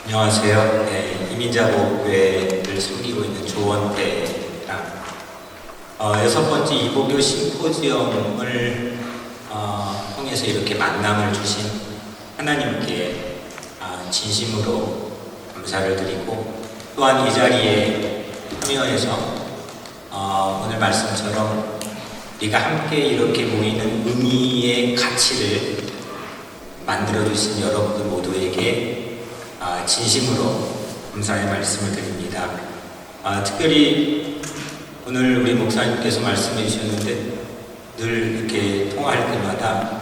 안녕하세요. 네, 이민자복회를 섬기고 있는 조원태랑 여섯 번째 이복교 심포지엄을 통해서 이렇게 만남을 주신 하나님께 진심으로 감사를 드리고, 또한 이 자리에 참여해서 오늘 말씀처럼 우리가 함께 이렇게 모이는 의미의 가치를 만들어주신 여러분들 모두에게 진심으로 감사의 말씀을 드립니다. 특별히 오늘 우리 목사님께서 말씀해 주셨는데, 늘 이렇게 통화할 때마다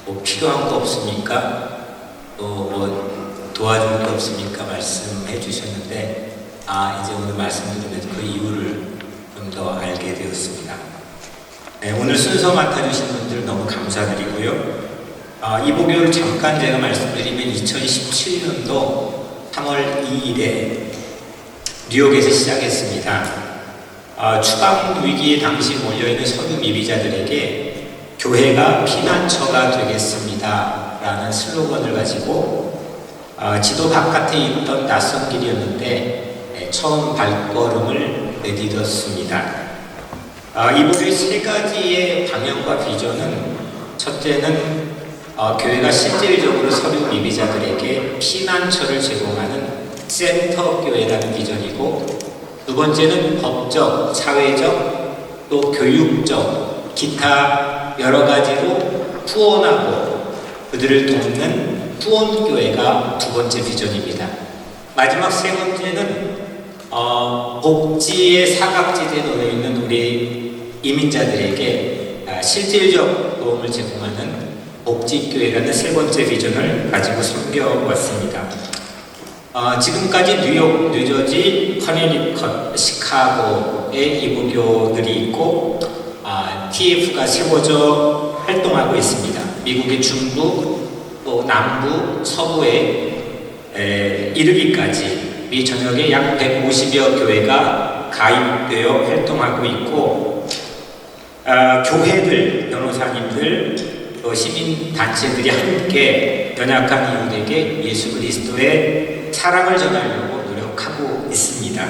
뭐 필요한 거 없습니까? 또 뭐 도와줄 게 없습니까? 말씀해 주셨는데, 이제 오늘 말씀 드리면서 그 이유를 좀 더 알게 되었습니다. 네, 오늘 순서 맡아주신 분들 너무 감사드리고요. 이복교를 잠깐 제가 말씀드리면 2017년도 3월 2일에 뉴욕에서 시작했습니다. 추방 위기에 당시 몰려있는 서류 미비자들에게 교회가 피난처가 되겠습니다 라는 슬로건을 가지고 지도 바깥에 있던 낯선 길이었는데 처음 발걸음을 내딛었습니다. 이복교의 세 가지의 방향과 비전은, 첫째는 교회가 실질적으로 서류 미비자들에게 피난처를 제공하는 센터교회라는 비전이고, 두 번째는 법적, 사회적, 또 교육적, 기타 여러 가지로 후원하고 그들을 돕는 후원교회가 두 번째 비전입니다. 마지막 세 번째는 복지의 사각지대에 놓여 있는 우리 이민자들에게 실질적 도움을 제공하는 복지교회라는 세 번째 비전을 가지고 섬겨왔습니다. 지금까지 뉴욕, 뉴저지, 커네티컷, 시카고에 이복교들이 있고, TF가 세워져 활동하고 있습니다. 미국의 중부, 또 남부, 서부에 이르기까지 미 전역에 약 150여 교회가 가입되어 활동하고 있고, 교회들, 변호사님들, 또 시민단체들이 함께 연약한 이웃에게 예수 그리스도의 사랑을 전하려고 노력하고 있습니다.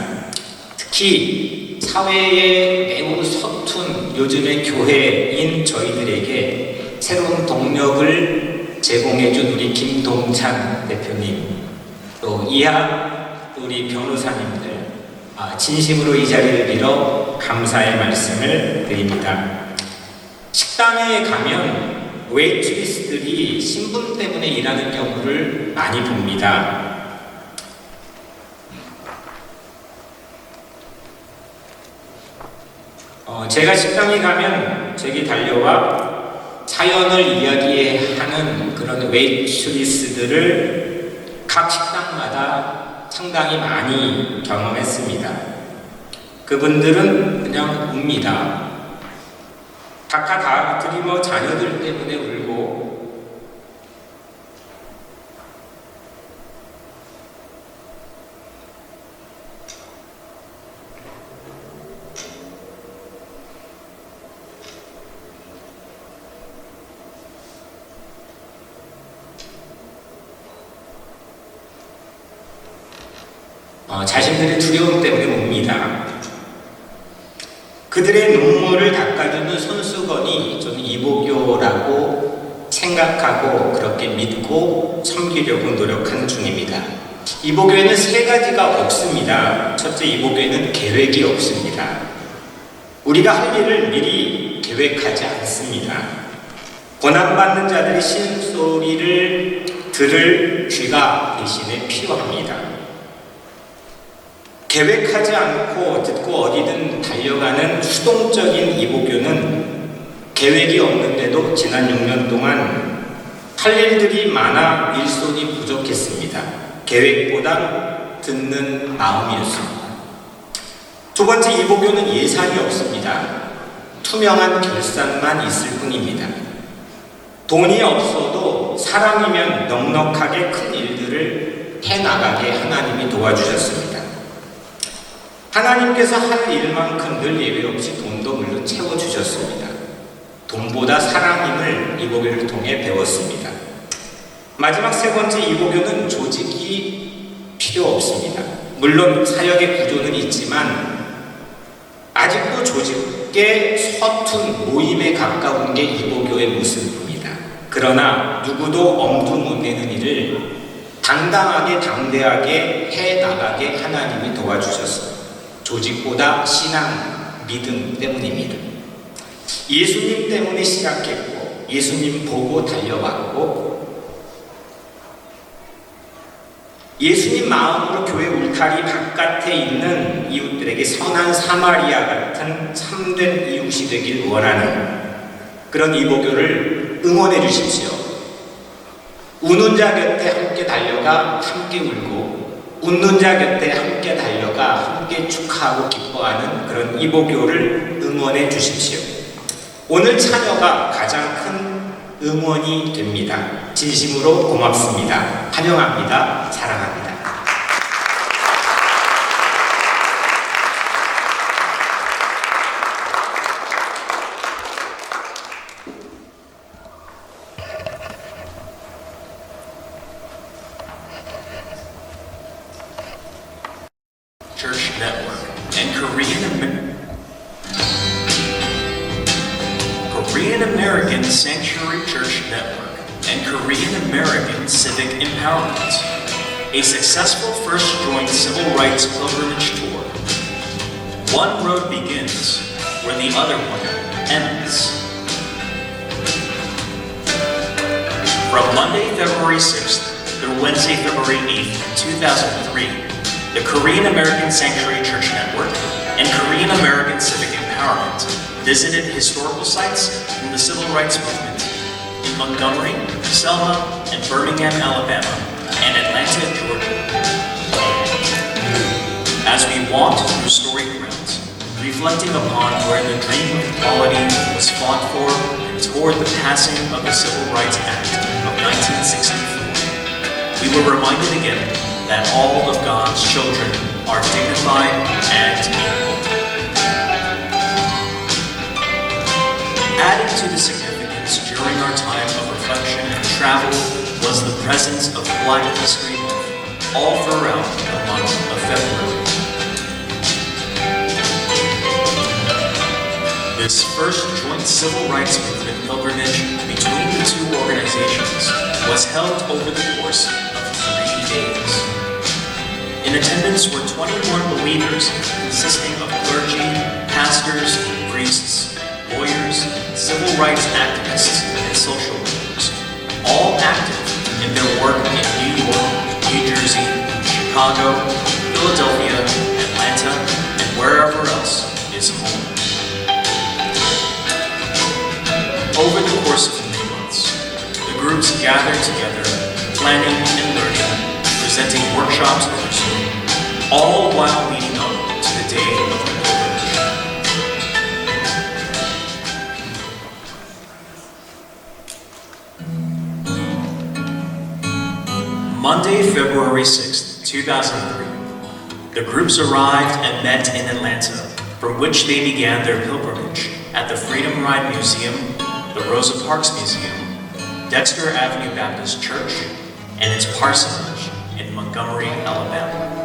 특히 사회에 매우 서툰 요즘의 교회인 저희들에게 새로운 동력을 제공해준 우리 김동찬 대표님, 또 이하 우리 변호사님들, 진심으로 이 자리를 빌어 감사의 말씀을 드립니다. 식당에 가면 웨이트리스들이 신분 때문에 일하는 경우를 많이 봅니다. 제가 식당에 가면 제게 달려와 사연을 이야기하는 그런 웨이트리스들을 각 식당마다 상당히 많이 경험했습니다. 그분들은 그냥 웁니다. 각각 아들이 자녀들 때문에 울고, 자신들의 두려움 때문에 웁니다. 그들의 눈물을 닦아주는 손수건이 저는 이복교라고 생각하고 그렇게 믿고 섬기려고 노력하는 중입니다. 이복교에는 세 가지가 없습니다. 첫째, 이복교에는 계획이 없습니다. 우리가 할 일을 미리 계획하지 않습니다. 고난받는 자들의 신소리를 들을 귀가 대신에 필요합니다. 계획하지 않고 듣고 어디든 달려가는 수동적인 이복교는 계획이 없는데도 지난 6년 동안 할 일들이 많아 일손이 부족했습니다. 계획보다 듣는 마음이었습니다. 두 번째, 이복교는 예산이 없습니다. 투명한 결산만 있을 뿐입니다. 돈이 없어도 사랑이면 넉넉하게 큰 일들을 해나가게 하나님이 도와주셨습니다. 하나님께서 할 일만큼 늘 예외 없이 돈도 물론 채워주셨습니다. 돈보다 사랑임을 이복교를 통해 배웠습니다. 마지막 세 번째 이복교는 조직이 필요 없습니다. 물론 사역의 구조는 있지만 아직도 조직의 서툰 모임에 가까운 게 이보교의 모습입니다. 그러나 누구도 엄두 못 내는 일을 당당하게 당대하게 해나가게 하나님이 도와주셨어요. 조직보다 신앙, 믿음 때문입니다. 예수님 때문에 시작했고 예수님 보고 달려왔고 예수님 마음으로 교회 울타리 바깥에 있는 이웃들에게 선한 사마리아 같은 참된 이웃이 되길 원하는 그런 이보교를 응원해 주십시오. 우는 자 곁에 함께 달려가 함께 울고 웃는 자 곁에 함께 달려가 함께 축하하고 기뻐하는 그런 이보교를 응원해 주십시오. 오늘 참여가 가장 큰 응원이 됩니다. 진심으로 고맙습니다. 환영합니다. 사랑합니다. Church Network and Korean American Sanctuary Church Network and Korean American Civic Empowerment, a successful first joint civil rights pilgrimage tour. One road begins where the other one ends. From Monday, February 6th through Wednesday, February 8th, 2003, the Korean American Sanctuary Church Network and Korean American Civic Empowerment visited historical sites from the Civil Rights Movement in Montgomery, Selma, and Birmingham, Alabama, and Atlanta, Georgia. As we walked through storied grounds, reflecting upon where the dream of equality was fought for and toward the passing of the Civil Rights Act of 1964, we were reminded again that all of God's children are dignified and equal. Adding to the significance during our time of reflection and travel was the presence of Black History Month all throughout the month of February. This first joint civil rights movement pilgrimage between the two organizations was held over the course of 3 days. In attendance were 21 believers consisting of clergy, pastors, priests, lawyers, civil rights activists, and social workers, all active in their work in New York, New Jersey, Chicago, Philadelphia, Atlanta, and wherever else is home. Over the course of 3 months, the groups gathered together, planning and learning, presenting workshops over Zoom, all while leading up to the day of the pilgrimage. Monday, February 6th, 2003, the groups arrived and met in Atlanta, from which they began their pilgrimage at the Freedom Ride Museum, the Rosa Parks Museum, Dexter Avenue Baptist Church, and its parsonage in Montgomery, Alabama.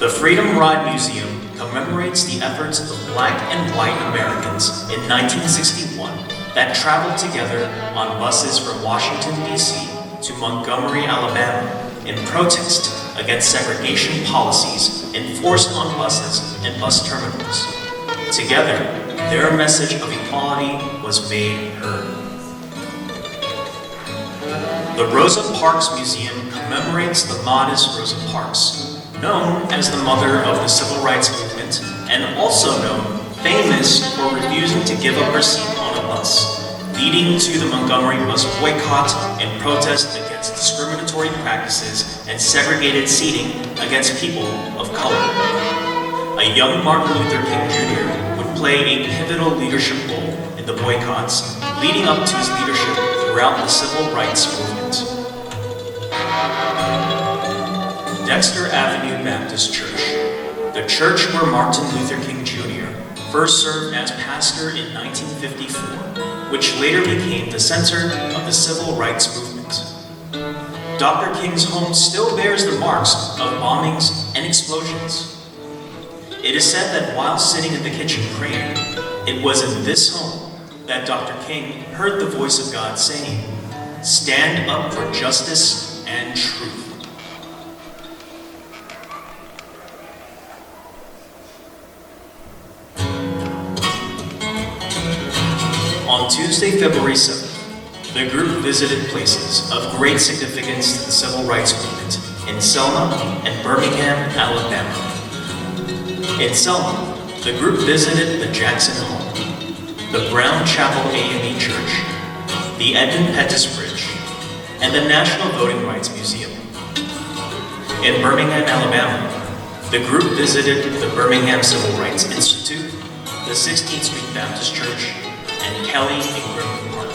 The Freedom Ride Museum commemorates the efforts of Black and white Americans in 1961 that traveled together on buses from Washington, D.C. to Montgomery, Alabama in protest against segregation policies enforced on buses and bus terminals. Together, their message of equality was made heard. The Rosa Parks Museum commemorates the modest Rosa Parks, known as the mother of the civil rights movement and also known famous for refusing to give up her seat on a bus, leading to the Montgomery bus boycott and protest against discriminatory practices and segregated seating against people of color. A young Martin Luther King Jr. would play a pivotal leadership role in the boycotts, leading up to his leadership throughout the civil rights movement. Dexter Avenue Baptist Church, the church where Martin Luther King Jr. first served as pastor in 1954, which later became the center of the civil rights movement. Dr. King's home still bears the marks of bombings and explosions. It is said that while sitting in the kitchen praying, it was in this home that Dr. King heard the voice of God saying, "Stand up for justice and truth." On Tuesday, February 7th, the group visited places of great significance to the civil rights movement in Selma and Birmingham, Alabama. In Selma, the group visited the Jackson Home, the Brown Chapel AME Church, the Edmund Pettus Bridge, and the National Voting Rights Museum. In Birmingham, Alabama, the group visited the Birmingham Civil Rights Institute, the 16th Street Baptist Church, and Kelly Ingram Park.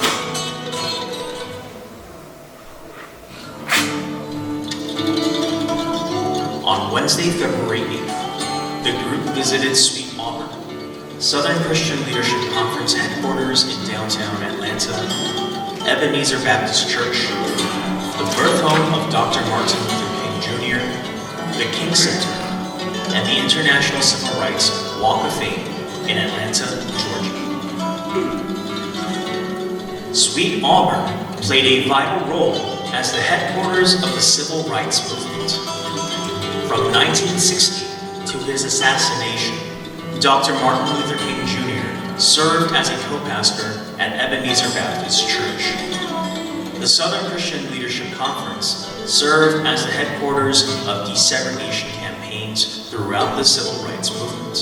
On Wednesday, February 8th, the group visited Sweet Auburn, Southern Christian Leadership Conference headquarters in downtown Atlanta, Ebenezer Baptist Church, the birth home of Dr. Martin Luther King Jr., the King Center, and the International Civil Rights Walk of Fame in Atlanta, Georgia. Sweet Auburn played a vital role as the headquarters of the civil rights movement. From 1960 to his assassination, Dr. Martin Luther King Jr. served as a co-pastor at Ebenezer Baptist Church. The Southern Christian Leadership Conference served as the headquarters of desegregation campaigns throughout the civil rights movement.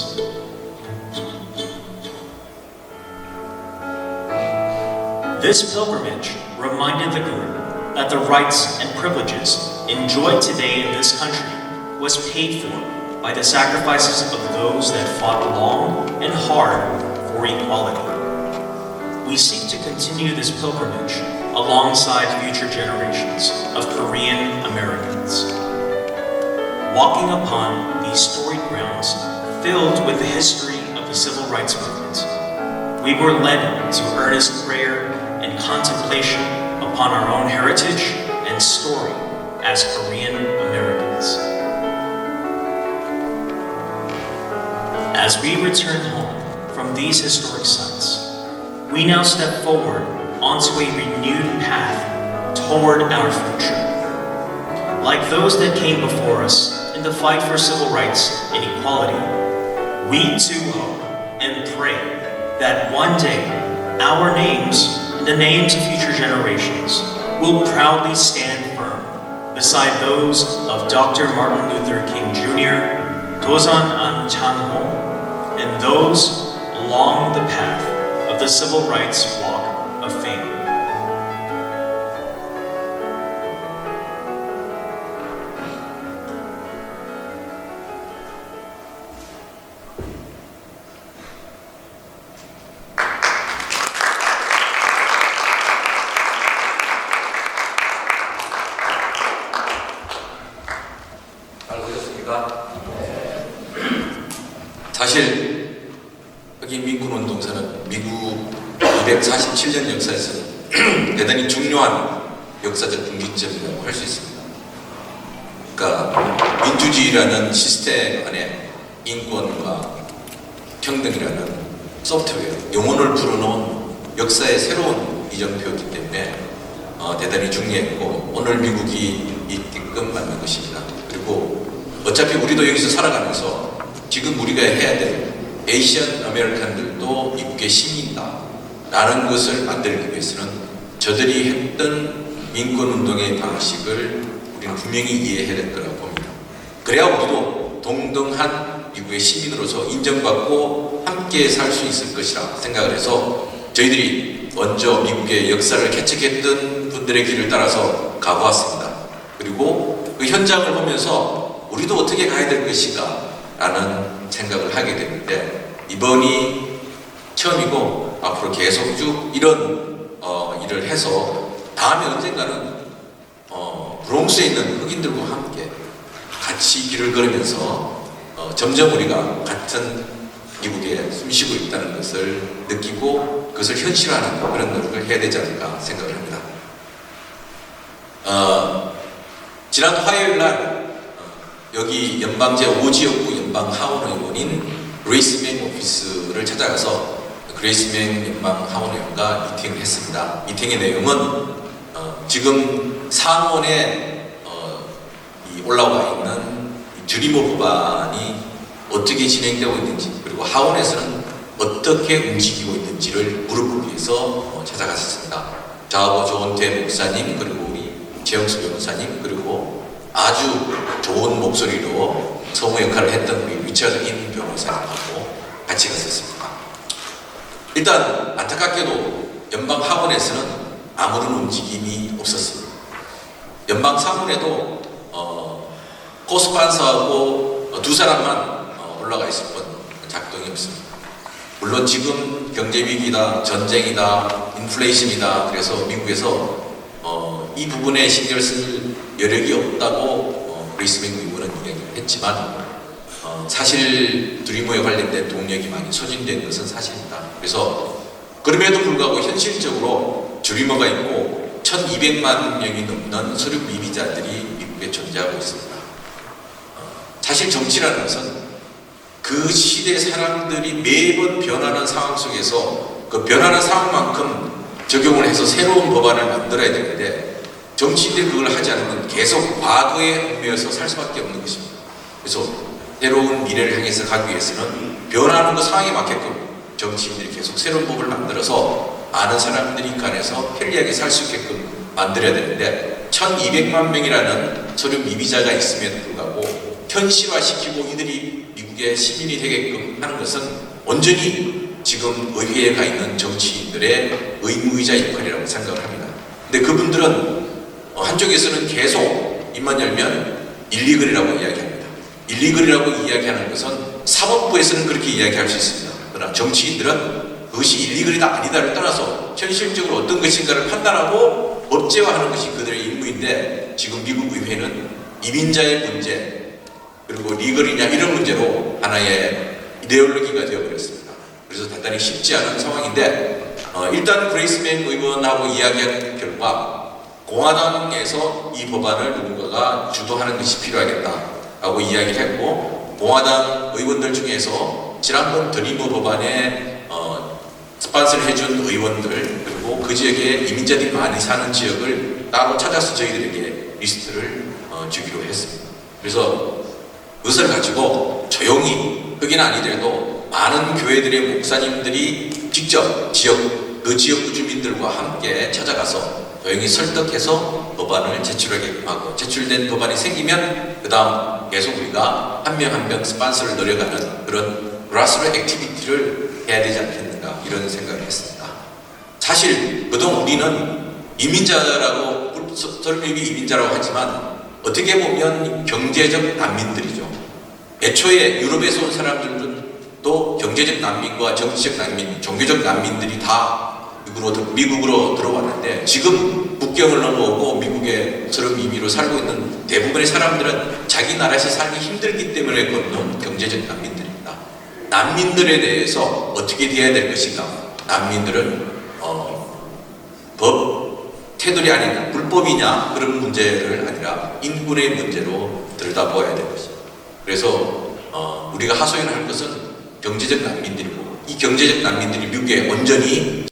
This pilgrimage reminded the group that the rights and privileges enjoyed today in this country was paid for by the sacrifices of those that fought long and hard for equality. We seek to continue this pilgrimage alongside future generations of Korean Americans. Walking upon these storied grounds filled with the history of the civil rights movement, we were led to earnest prayer and contemplation upon our own heritage and story as Korean Americans. As we return home from these historic sites, we now step forward onto a renewed path toward our future. Like those that came before us in the fight for civil rights and equality, we too hope and pray that one day our names and the names of future generations will proudly stand firm beside those of Dr. Martin Luther King Jr., Dozan An Chang-ho, and those along the path of the Civil Rights Walk of Fame. 잘 보셨습니까? 사실 여기 민군운동사는 미국 247년 역사에서 대단히 중요한 역사적 분기점이라고 할 수 있습니다. 그러니까 민주주의라는 시스템 안에 인권과 평등이라는 소프트웨어, 영혼을 불어넣은 역사의 새로운 이정표이기 때문에 대단히 중요했고 오늘 미국이 있게끔 만든 것입니다. 그리고 어차피 우리도 여기서 살아가면서 지금 우리가 해야 될 에이시안 아메리칸들도 미국의 시민이다 라는 것을 만들기 위해서는 저들이 했던 민권운동의 방식을 우리는 분명히 이해해야 될 거라고 봅니다. 그래야 우리도 동등한 미국의 시민으로서 인정받고 함께 살 수 있을 것이라 생각을 해서 저희들이 먼저 미국의 역사를 개척했던 분들의 길을 따라서 가보았습니다. 그리고 그 현장을 보면서 우리도 어떻게 가야 될 것인가 라는 생각을 하게 됐는데 이번이 처음이고 앞으로 계속 쭉 이런 일을 해서 다음에 언젠가는 브롱스에 있는 흑인들과 함께 같이 길을 걸으면서 점점 우리가 같은 미국에 숨쉬고 있다는 것을 느끼고 그것을 현실화하는 그런 노력을 해야 되지 않을까 생각을 합니다. 지난 화요일 날 여기 연방제 5지역구 연방 하원 의원인 그레이스 맹 오피스를 찾아가서 그레이스 맹 연방 하원 의원과 미팅을 했습니다. 미팅의 내용은 지금 상원에 올라와 있는 드리머 법안이 어떻게 진행되고 있는지, 그리고 하원에서는 어떻게 움직이고 있는지를 물어보기 위해서 찾아갔었습니다. 저하고 조원태 목사님, 그리고 우리 최영수 변호사님, 그리고 아주 좋은 목소리로 성우 역할을 했던 우리 리처드 인 변호사님하고 같이 갔었습니다. 일단 안타깝게도 연방 하원에서는 아무런 움직임이 없었습니다. 연방 상원에도 코스판서하고 두 사람만 올라가 있을 뿐 작동이 없습니다. 물론 지금 경제 위기다, 전쟁이다, 인플레이션이다, 그래서 미국에서 이 부분에 신경을 쓸 여력이 없다고 그레이스 맹 의원은 이야기를 했지만 사실 드리머에 관련된 동력이 많이 소진된 것은 사실입니다. 그래서 그럼에도 불구하고 현실적으로 드리머가 있고 1200만 명이 넘는 서류 미비자들이 미국에 존재하고 있습니다. 사실 정치라는 것은 그 시대 사람들이 매번 변하는 상황 속에서 그 변하는 상황만큼 적용을 해서 새로운 법안을 만들어야 되는데, 정치인들이 그걸 하지 않으면 계속 과거에 얽매여서 살 수밖에 없는 것입니다. 그래서 새로운 미래를 향해서 가기 위해서는 변하는 그 상황에 맞게끔 정치인들이 계속 새로운 법을 만들어서 많은 사람들이 간에서 편리하게 살 수 있게끔 만들어야 되는데, 1200만 명이라는 서류 미비자가 있음에도 불구하고 현실화시키고 이들이 미국의 시민이 되게끔 하는 것은 온전히 지금 의회에 가 있는 정치인들의 의무이자 역할이라고 생각을 합니다. 근데 그분들은 한쪽에서는 계속 입만 열면 일리글이라고 이야기합니다. 일리글이라고 이야기하는 것은 사법부에서는 그렇게 이야기할 수 있습니다. 그러나 정치인들은 그것이 일리글이다 아니다를 떠나서 현실적으로 어떤 것인가를 판단하고 법제화하는 것이 그들의 임무인데, 지금 미국 의회는 이민자의 문제, 그리고 리걸이냐 이런 문제로 하나의 이데올로기가 되어버렸습니다. 그래서 대단히 쉽지 않은 상황인데, 일단 그레이스 맹 의원하고 이야기한 결과 공화당에서 이 법안을 누군가가 주도하는 것이 필요하겠다라고 이야기를 했고, 공화당 의원들 중에서 지난번 드리머 법안에 스판서를 해준 의원들, 그리고 그 지역에 이민자들이 많이 사는 지역을 따로 찾아서 저희들에게 리스트를 주기로 했습니다. 그래서 그것을 가지고 조용히, 흑인 아니더라도 많은 교회들의 목사님들이 직접 그 지역 주민들과 함께 찾아가서 조용히 설득해서 법안을 제출하게끔 하고, 제출된 법안이 생기면 그 다음 계속 우리가 한 명 한 명 스판서를 노려가는 그런 그라스로 액티비티를 해야 되지 않겠는가, 이런 생각을 했습니다. 사실 그동안 우리는 이민자라고, 설립이 이민자라고 하지만 어떻게 보면 경제적 난민들이죠. 애초에 유럽에서 온 사람들은 또 경제적 난민과 정치적 난민, 종교적 난민들이 다 미국으로 들어왔는데, 지금 국경을 넘어오고 미국의 서른 이민으로 살고 있는 대부분의 사람들은 자기 나라에서 살기 힘들기 때문에 건너온 경제적 난민들입니다. 난민들에 대해서 어떻게 대해야 될 것인가? 난민들은 법 테두리 아니냐, 불법이냐, 그런 문제를 아니라 인권의 문제로 들여다보아야 될 것입니다. 그래서 우리가 하소연할 것은 경제적 난민들이고, 이 경제적 난민들이 미국에 온전히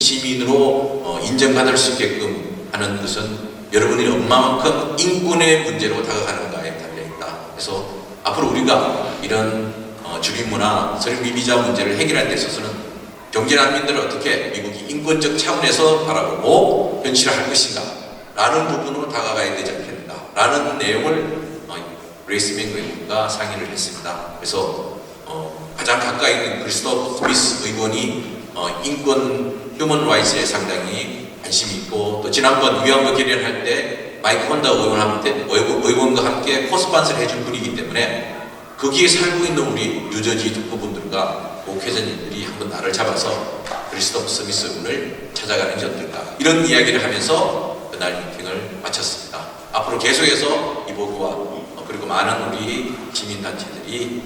시민으로 인정받을 수 있게끔 하는 것은 여러분이 얼마만큼 인권의 문제로 다가가는가에 달려있다. 그래서 앞으로 우리가 이런 주민문화, 서류 미비자 문제를 해결하는 데 있어서는 경제 난민들을 어떻게 미국이 인권적 차원에서 바라보고 현실화할 것인가 라는 부분으로 다가가야 되지 않겠는가 라는 내용을 그레이스 맹 의원과 상의를 했습니다. 그래서 가장 가까이 있는 크리스토프 스미스 의원이 인권, 휴먼 라이츠에 상당히 관심이 있고, 또 지난번 위안부 결의할 때 마이크 혼다 의원과 함께 코스판서를 해준 분이기 때문에 거기에 살고 있는 우리 뉴저지 동포분들과 목회자님들이 한번 나를 잡아서 크리스토프 스미스 의원을 찾아가는 게 어떨까, 이런 이야기를 하면서 그날 미팅을 마쳤습니다. 앞으로 계속해서 이 보고와 그리고 많은 우리 시민단체들이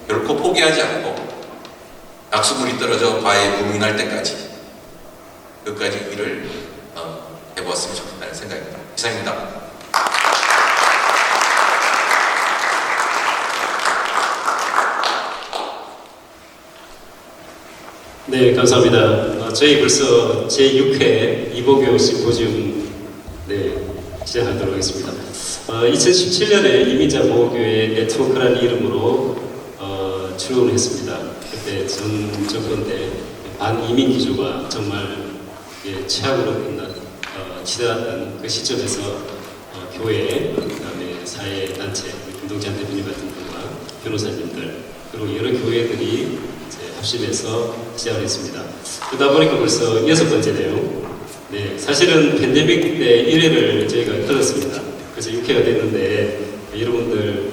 결코 포기하지 않고 낙수물이 떨어져 바에 부문할 때까지 끝까지 일을 해보았으면 좋겠다는 생각입니다. 이상입니다. 네, 감사합니다. 저희 벌써 제6회 이보교 심포지움 시작하도록 하겠습니다. 2017년에 이민자 보호교회 네트워크라는 이름으로 출범을 했습니다. 그때 전 정권 때 반이민 기조가 정말 최악으로 치달았던 그 시점에서 교회, 그다음에 사회단체, 공동체 대표님 같은 분과 변호사님들, 그리고 여러 교회들이 합심해서 시작을 했습니다. 그러다 보니까 벌써 6번째네요. 네, 사실은 팬데믹 때 1회를 저희가 끊었습니다. 그래서 6회가 됐는데 여러분들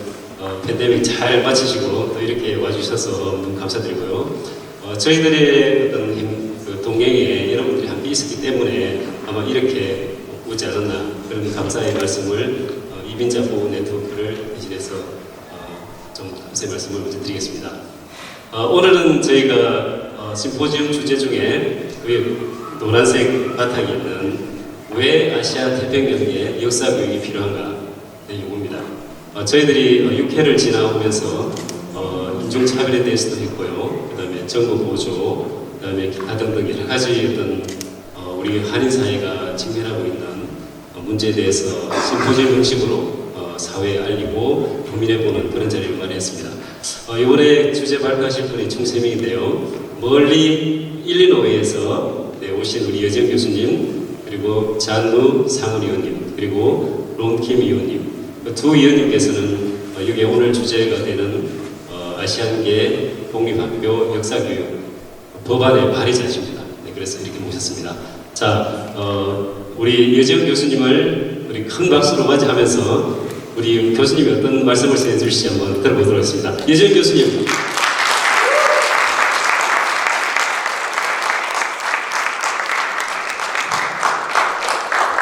팬데믹 잘 마치시고 또 이렇게 와주셔서 너무 감사드리고요. 저희들의 어떤 동행에 여러분들이 함께 있었기 때문에 아마 이렇게 오지 않았나 그런 감사의 말씀을 이민자 보호 네트워크를 대신해서 좀 감사의 말씀을 먼저 드리겠습니다. 오늘은 저희가 심포지움 주제 중에 그 노란색 바탕이 있는 왜 아시아 태평양에 역사 교육이 필요한가 요겁니다. 저희들이 6회를 지나오면서 인종차별에 대해서도 했고요. 그 다음에 정부 보조, 그 다음에 기타 등등 여러 가지 어떤 우리 한인 사회가 직면하고 있는 문제에 대해서 심포지움 형식으로 사회에 알리고 고민해보는 그런 자리를 마련했습니다. 이번에 주제 발표하실 분이 총 3명인데요. 멀리 일리노이에서 오신 우리 여정 교수님, 그리고 잔루 상은 의원님, 그리고 롬킴 의원님. 두 의원님께서는 여기 오늘 주제가 되는 아시안계 공립학교 역사교육 법안의 발의자십니다. 그래서 이렇게 모셨습니다. 자, 우리 여정 교수님을 우리 큰 박수로 맞이하면서 우리 교수님이 어떤 말씀을 해주실지 한번 들어보도록 하겠습니다. 여정 교수님.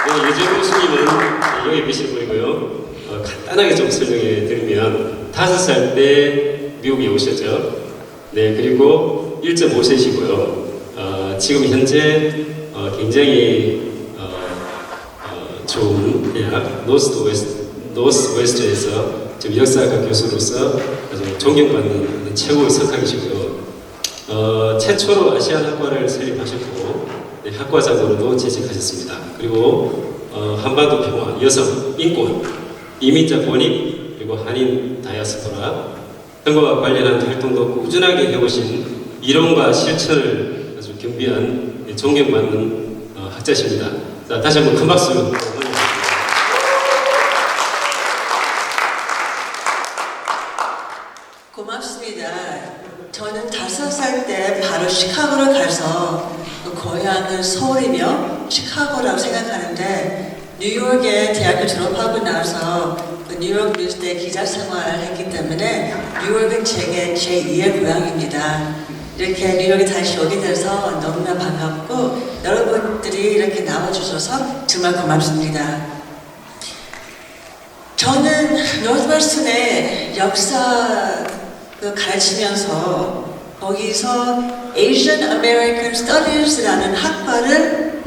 네, 여정 교수님은 여기 계신 분이고요. 간단하게 좀 설명해 드리면 5살 때 미국에 오셨죠. 네, 그리고 1.5세시고요. 지금 현재 굉장히 좋은 대학 노스웨스트에서 지금 역사학과 교수로서 아주 존경받는 최고의 석학이시고요. 최초로 아시안 학과를 설립하셨고 학과장으로도 재직하셨습니다. 그리고 한반도 평화, 여성, 인권, 이민자 권익, 그리고 한인 다이아스포라 등과 관련한 활동도 꾸준하게 해오신 이론과 실천을 아주 겸비한 존경받는 학자십니다. 자, 다시 한번 큰 박수. 고맙습니다. 저는 5살 때 바로 시카고를 가서 고향은 서울이며 시카고라고 생각하는데 뉴욕에 대학교 졸업하고 나서 뉴욕 뉴스대 기자 생활을 했기 때문에 뉴욕은 제게 제2의 고향입니다. 이렇게 뉴욕에 다시 오게 돼서 너무나 반갑고 여러분들이 이렇게 나와주셔서 정말 고맙습니다. 저는 노스웨스턴의 역사 가르치면서 거기서 Asian American Studies라는 학과를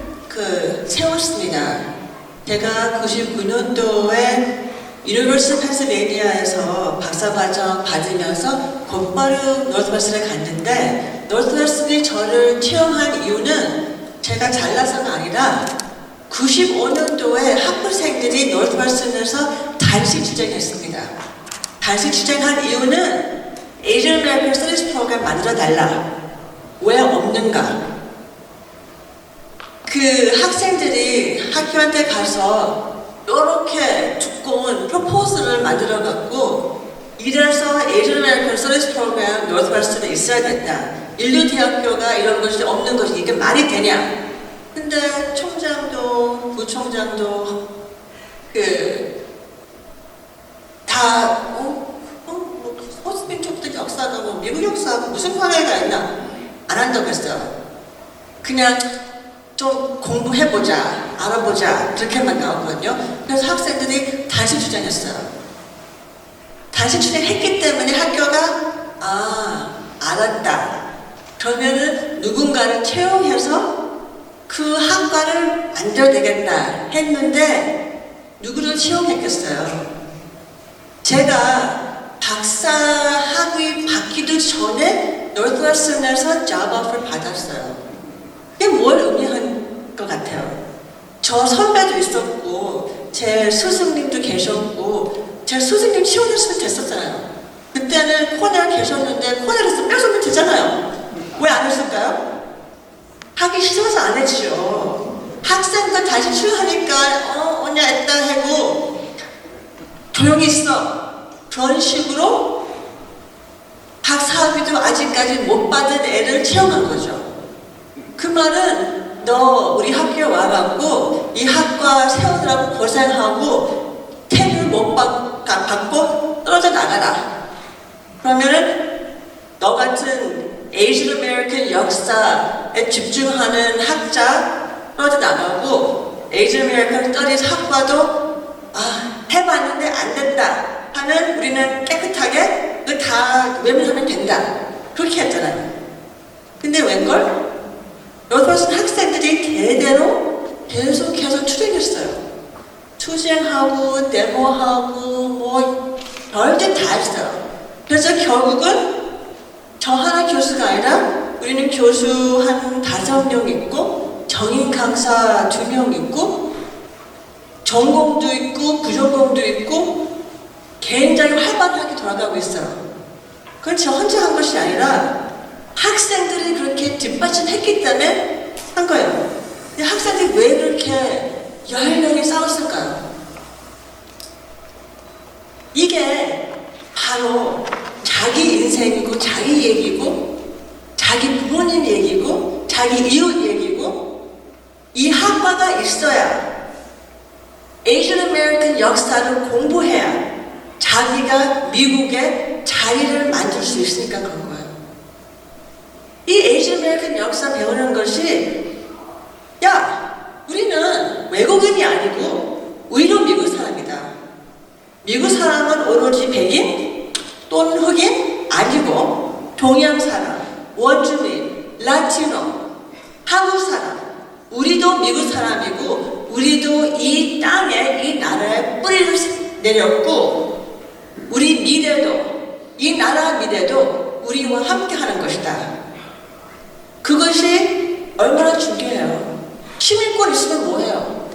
세웠습니다. 제가 99년도에 유니버시티 펜실베이니아에서 박사과정 받으면서 곧바로 노스웨스턴에 갔는데 노스웨스턴이 저를 채용한 이유는 제가 잘나서가 아니라 95년도에 학부생들이 노스웨스턴에서 단식 투쟁했습니다. 단식 투쟁한 이유는 Asian American Studies 프로그램 만들어 달라. 왜 없는가? 그 학생들이 학교한테 가서 이렇게 두꺼운 프로포즈를 만들어 갖고 이래서 Asian American Studies 프로그램 노스웨스턴에 있어야 된다. 인류 대학교가 이런 것이 없는 것이 이게 말이 되냐? 근데 총장도 부총장도 호스빈 쪽도 역사하고 미국 역사하고 무슨 관계가 있나? 안 한다고 했어요. 그냥 좀 공부해보자, 알아보자 그렇게만 나오거든요. 그래서 학생들이 단식 투쟁했어요. 단식 투쟁했기 때문에 학교가 알았다. 그러면은 누군가를 채용해서 그 학과를 만들어야 되겠다 했는데 누구를 채용했겠어요? 제가 박사 학위 받기도 전에 노스웨스턴에서 잡 오퍼를 받았어요. 이게 뭘 의미한 것 같아요? 저 선배도 있었고 제 스승님도 계셨고 제 스승님 지원했으면 됐었잖아요. 그때는 코넬 계셨는데 코넬에서 뺏으면 되잖아요. 왜 안 했을까요? 하기 싫어서 안 했지요. 학생들 다시 출연하니까 언니 했다 하고 조용히 있어. 그런 식으로 박사학위도 아직까지 못 받은 애를 채용한 거죠. 그 말은 너 우리 학교에 와갖고 이 학과 세우느라고 고생하고 텐을 못 받고 떨어져 나가라. 그러면은 너 같은 에이전 아메리칸 역사에 집중하는 학자 떨어져 나가고 에이전 아메리칸 스터디스 학과도 해봤는데 안 된다 하는 우리는 깨끗하게 다 외면하면 된다. 그렇게 했잖아요. 근데 웬걸? 노스웨스턴 학생들이 대대로 계속해서 투쟁했어요. 투쟁하고 데모하고 뭐 별짓 다 했어요. 그래서 결국은 저 하나 교수가 아니라 우리는 교수 한 5명 있고 정인 강사 2명 있고 전공도 있고 부전공도 있고 굉장히 활발하게 돌아가고 있어요. 그건 저 혼자 한 것이 아니라 학생들이 그렇게 뒷받침했기 때문에 한 거예요. 근데 학생들이 왜 그렇게 열렬히 싸웠을까요? 이게 바로 자기 인생이고 자기 얘기고 자기 부모님 얘기고 자기 이웃 얘기고 이 학과가 있어야 에이전 아메리칸 역사를 공부해야 자기가 미국에 자리를 만들 수 있으니까 그런 거예요. 이 에이전 아메리칸 역사 배우는 것이 우리는 외국인이 아니고 의료 미국 사람이다. 미국 사람은 오로지 백인 또는 흑인 아니고 동양 사람, 원주민, 라티노, 한국 사람 우리도 미국 사람이고 우리도 이 땅에 이 나라에 뿌리를 내렸고 우리 미래도 이 나라 미래도 우리와 함께 하는 것이다. 그것이 얼마나 중요해요. 시민권 있으면 뭐해요?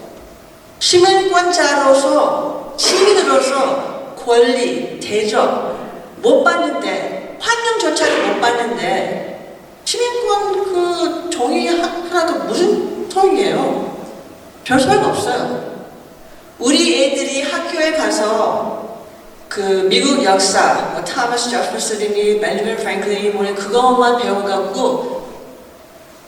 시민권자로서 시민으로서 권리, 대접 못 받는데 환경조차도 못 받는데 시민권 그 종이 하나가 무슨 소용이에요? 별 소용 없어요. 우리 애들이 학교에 가서 그 미국 역사, 뭐 타머스 제퍼슨이니 벤저민 프랭클린이 뭐니 그것만 배워갖고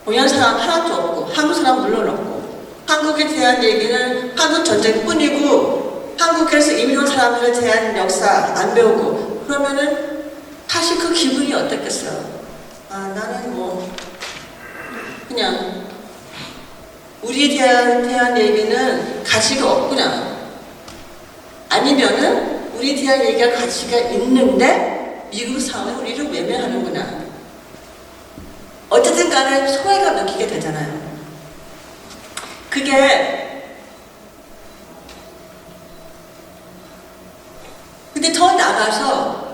동양 사람 하나도 없고 한국 사람 물론 없고 한국에 대한 얘기는 한국 전쟁뿐이고 한국에서 이민 온 사람들에 대한 역사 안 배우고 그러면은 다시 그 기분이 어떻겠어요? 나는 뭐 그냥 우리에 대한 얘기는 가치가 없구나. 아니면은 우리에 대한 얘기가 가치가 있는데 미국 사회는 우리를 외면하는구나. 어쨌든 간에 소외가 느끼게 되잖아요. 그게 근데 더 나가서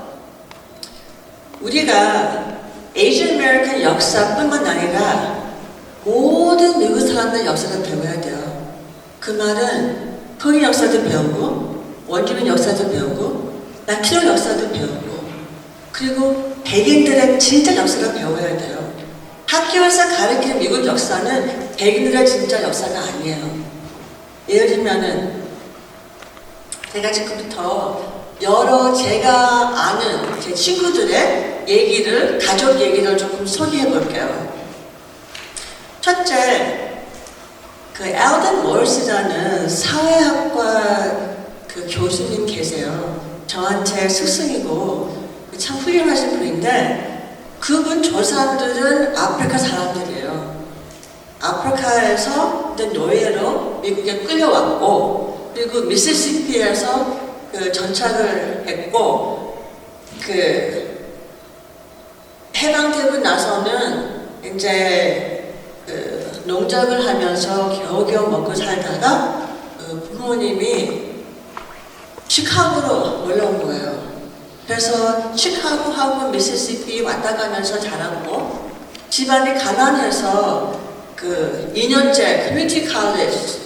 우리가 에이전 아메리칸 역사뿐만 아니라 모든 미국 사람들 역사를 배워야 돼요. 그 말은 흑인 역사도 배우고 원주민 역사도 배우고 라티노 역사도 배우고 그리고 백인들의 진짜 역사를 배워야 돼요. 학교에서 가르치는 미국 역사는 백인들의 진짜 역사가 아니에요. 예를 들면은 제가 지금부터 여러 제가 아는 제 친구들의 얘기를 가족 얘기를 조금 소개해 볼게요. 첫째, 그 엘던 월스라는 사회학과 그 교수님 계세요. 저한테 스승이고 참 훌륭하신 분인데 그분 저 사람들은 아프리카 사람들이에요. 아프리카에서 노예로 미국에 끌려왔고 그리고 미시시피에서 그 전착을 했고 그 해방되고 나서는 이제 그 농작을 하면서 겨우겨우 먹고 살다가 그 부모님이 시카고로 올라온 거예요. 그래서 시카고하고 미시시피 왔다 가면서 자랐고 집안이 가난해서 그 2년제 커뮤니티 칼리지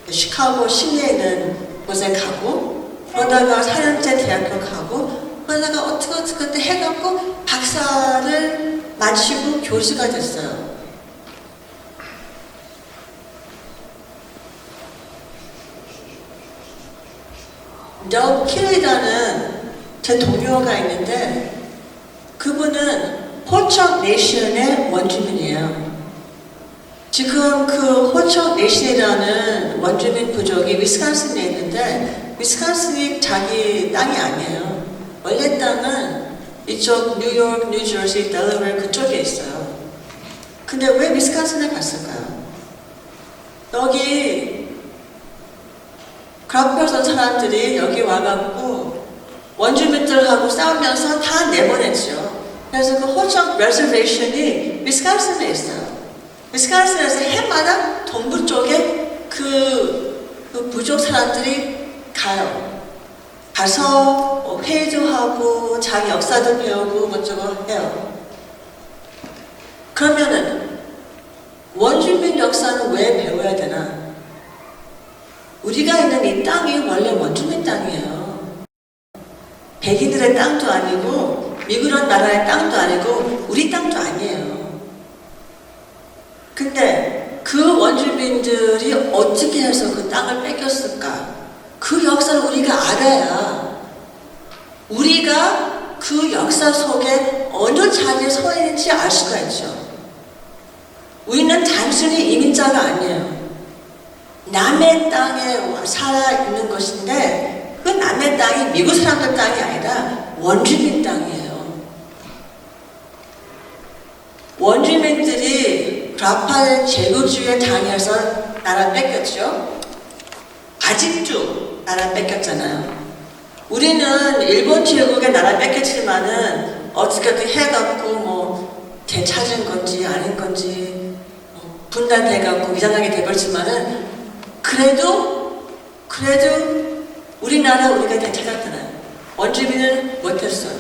시카고 시내에 있는 곳에 가고 그러다가 4년제 대학교 가고 그러다가 어떻게 해갖고 박사를 마치고 교수가 됐어요. 더 킬리라는 제 동료가 있는데 그분은 호척 네이션의 원주민이에요. 지금 그 호척 네이션이라는 원주민 부족이 위스콘신에 있는데 위스콘신이 자기 땅이 아니에요. 원래 땅은 이쪽 뉴욕, 뉴저지, 델러웨어 그쪽에 있어요. 근데 왜 위스콘신에 갔을까요? 여기 크라프트 사람들이 여기 와갖고 원주민들하고 싸우면서 다 내보냈죠. 그래서 그 호척 레저베이션이 위스콘신에 있어요. 위스콘신에서 해마다 동부 쪽에 그 부족 사람들이 가요. 가서 회의도 하고 자기 역사도 배우고 뭐저거 해요. 그러면은 원주민 역사는 왜 배워야 되나? 우리가 있는 이 땅이 원래 원주민 땅이에요. 백인들의 땅도 아니고 미국이란 나라의 땅도 아니고 우리 땅도 아니에요. 근데 그 원주민들이 어떻게 해서 그 땅을 뺏겼을까? 그 역사를 우리가 알아야 우리가 그 역사 속에 어느 자리에 서 있는지 알 수가 있죠. 우리는 단순히 이민자가 아니에요. 남의 땅에 살아있는 것인데 그 남의 땅이 미국 사람들 땅이 아니라 원주민 땅이에요. 원주민들이 라파엘 제국주의에 당해서 나라 뺏겼죠. 아직도 나라 뺏겼잖아요. 우리는 일본 제국의 나라 뺏겼지만은 어떻게든 해갖고 뭐 되찾은 건지 아닌 건지 분단돼갖고 이상하게 돼버렸지만은 그래도 우리나라 우리가 되찾았잖아요. 원주민은 못했어요.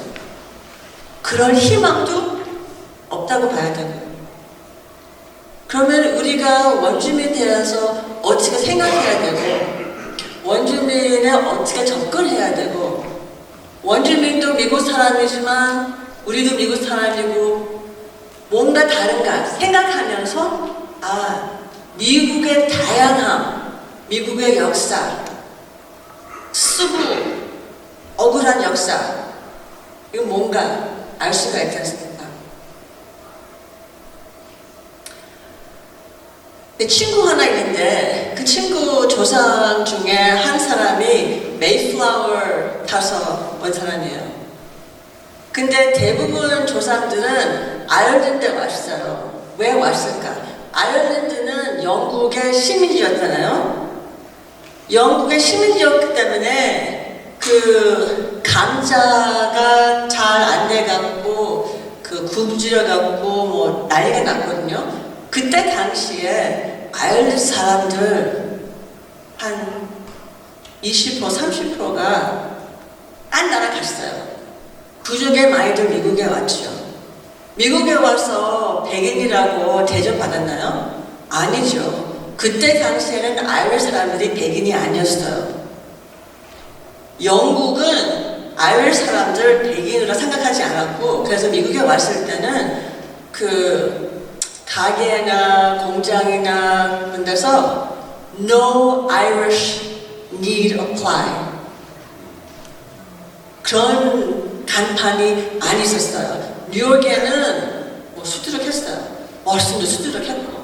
그럴 희망도 없다고 봐야 되고요. 그러면 우리가 원주민에 대해서 어떻게 생각해야 되고 원주민에 어떻게 접근해야 되고 원주민도 미국 사람이지만 우리도 미국 사람이고 뭔가 다른가 생각하면서 미국의 다양함, 미국의 역사, 수구, 억울한 역사 이거 뭔가 알 수가 있지 않습니까? 친구 하나 있는데 그 친구 조상 중에 한 사람이 메이플라워 타서 온 사람이에요. 근데 대부분 조상들은 아일랜드에 왔어요. 왜 왔을까? 아일랜드는 영국의 시민지였잖아요. 영국의 시민지였기 때문에 그 감자가 잘 안 돼갖고 그 굶주려갖고 뭐 난리가 났거든요. 그때 당시에 아일랜드 사람들 한 20%, 30%가 딴 나라 갔어요. 부족의 많이들 미국에 왔죠. 미국에 와서 백인이라고 대접받았나요? 아니죠. 그때 당시에는 아일랜드 사람들이 백인이 아니었어요. 영국은 아일랜드 사람들 백인으로 생각하지 않았고 그래서 미국에 왔을 때는 그 가게나 공장이나 그런 데서 No Irish need apply 그런 간판이 안 있었어요. 뉴욕에는 뭐 수두룩했어요. 워싱턴도 수두룩했고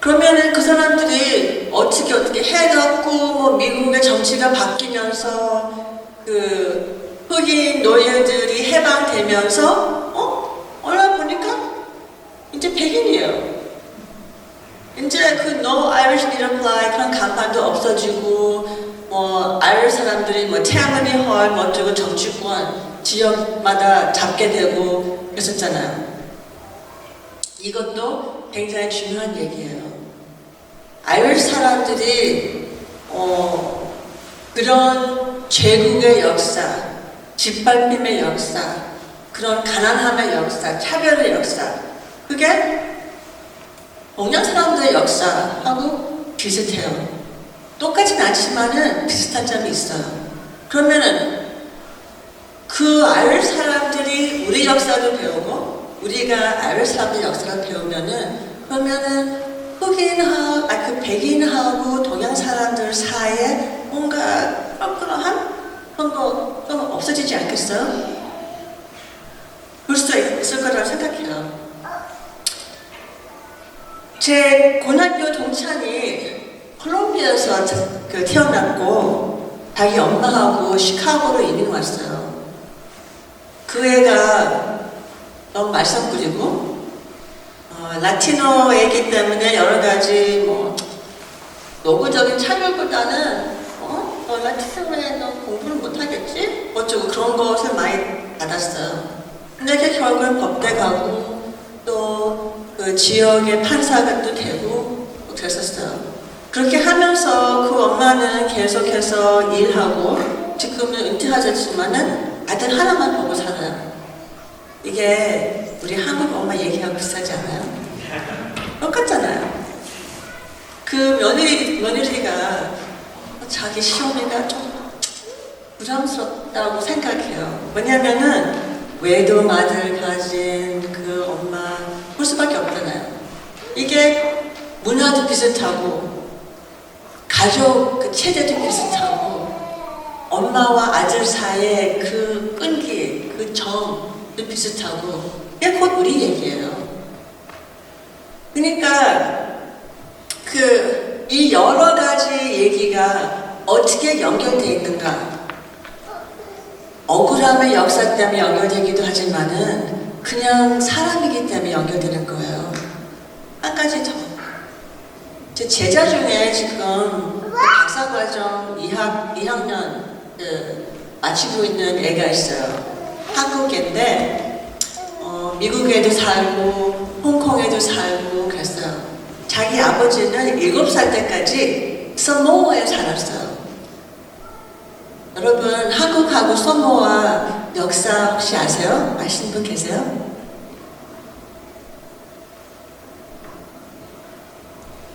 그러면은 그 사람들이 어떻게 해갖고 뭐 미국의 정치가 바뀌면서 그 흑인 노예들이 해방되면서 얼마 보니까 이제 백인이에요. 이제 그 No Irish Need Apply 그런 간판도 없어지고 뭐 아이리시 사람들이 뭐 태아머니 헐 뭐 어쩌고 정치권 지역마다 잡게 되고 그랬었잖아요. 이것도 굉장히 중요한 얘기예요. 아이리시 사람들이 그런 제국의 역사 짓밟힘의 역사, 그런 가난함의 역사, 차별의 역사, 그게 동양 사람들의 역사하고 비슷해요. 똑같진 않지만은 비슷한 점이 있어요. 그러면은 그 아일 사람들이 우리 역사도 배우고 우리가 아일 사람들 역사를 배우면은 그러면은 흑인하고 그 백인하고 동양 사람들 사이에 뭔가 끈끈함 그런 거 좀 없어지지 않겠어요? 그럴 수 있을 거라고 생각해요. 제 고등학교 동창이 콜롬비아에서 태어났고 자기 엄마하고 시카고로 이민 왔어요. 그 애가 너무 말썽꾸리고 라티노 애기 때문에 여러 가지 뭐 노고적인 차별보다는 너 라티노에 너 공부를 못하겠지? 어쩌고 그런 것을 많이 받았어요. 근데 결국은 법대 가고 또 그 지역의 판사가 또 되고 그랬었어요. 그렇게 하면서 그 엄마는 계속해서 일하고 지금은 은퇴하셨지만은 아들 하나만 보고 살아요. 이게 우리 한국 엄마 얘기하고 비슷하지 않아요? 똑같잖아요. 그 며느리가 자기 시어머니가 좀 부담스럽다고 생각해요. 왜냐면은 외도마들 가진 그 엄마 볼 수밖에 없잖아요. 이게 문화도 비슷하고 가족 그 체제도 비슷하고 엄마와 아들 사이의 그 끈기, 그 정도 비슷하고 이게 곧 우리 얘기예요. 그러니까 이 여러 가지 얘기가 어떻게 연결되어 있는가? 억울함의 역사 때문에 연결되기도 하지만은 그냥 사람이기 때문에 연결되는 거예요. 한 가지 더. 제 제자 중에 지금 박사과정 2학년 마치고 있는 애가 있어요. 한국인데 미국에도 살고 홍콩에도 살고 그랬어요. 자기 아버지는 7살 때까지 사모아에 살았어요. 여러분 한국하고 사모아 역사 혹시 아세요? 아시는 분 계세요?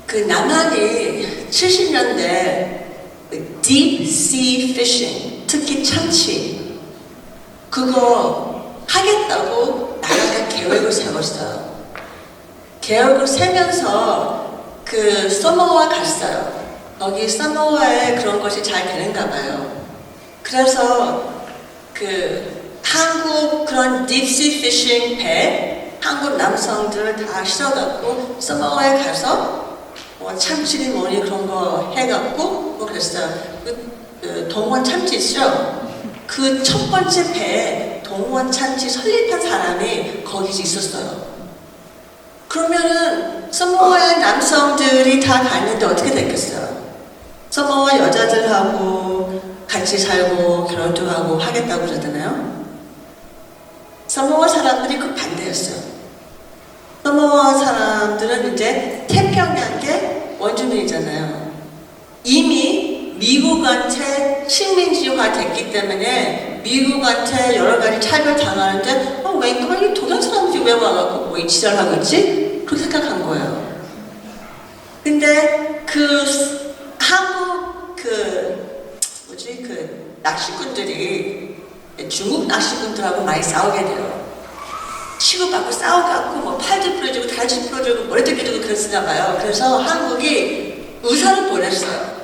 그 남한이 70년대 deep sea fishing, 특히 참치 그거 하겠다고 나라가 계획을 세웠어요. 계획을 세면서 그 사모아 갔어요. 거기 사모아에 그런 것이 잘 되는가 봐요. 그래서 그 한국 그런 deep sea fishing 배 한국 남성들 다 실어갖고 사모아에 가서 뭐 참치니 뭐니 그런 거 해갖고 뭐 그랬어요. 그 동원 참치 있죠? 그 첫 번째 배에 동원 참치 설립한 사람이 거기 있었어요. 그러면은 사모아 남성들이 다 갔는데 어떻게 됐겠어요? 사모아 여자들하고 같이 살고 결혼도 하고 하겠다고 그러잖아요. 사모아 사람들이 그 반대였어요. 사모아 사람들은 이제 태평양계 원주민이잖아요. 이미 미국한테 식민지화 됐기 때문에 미국한테 여러 가지 차별 당하는데 왜 동양 사람들이 왜 와갖고 뭐 이 지랄하고 있지? 그렇게 생각한 거예요. 근데 한국 낚시꾼들이 중국 낚시꾼들하고 많이 싸우게 돼요. 치고받고 싸워갖고 뭐 팔도 부러지고 다리도 부러지고 머리도 깨지고 그랬나 봐요. 그래서 한국이 의사를 보냈어요.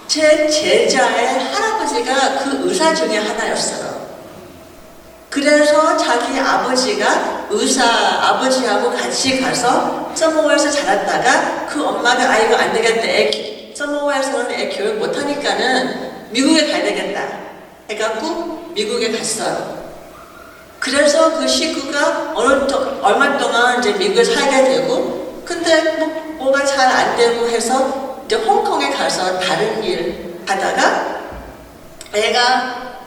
제 제자의 할아버지가 그 의사 중에 하나였어요. 그래서 자기 아버지가 아버지하고 같이 가서 사모아에서 자랐다가 그 엄마가 아이고 안 되겠다. 사모아에서는 애 교육 못하니까는 미국에 가야 되겠다. 해갖고 미국에 갔어요. 그래서 그 식구가 얼마 동안 이제 미국에 살게 되고 근데 뭐가 잘 안 되고 해서 이제 홍콩에 가서 다른 일 하다가 애가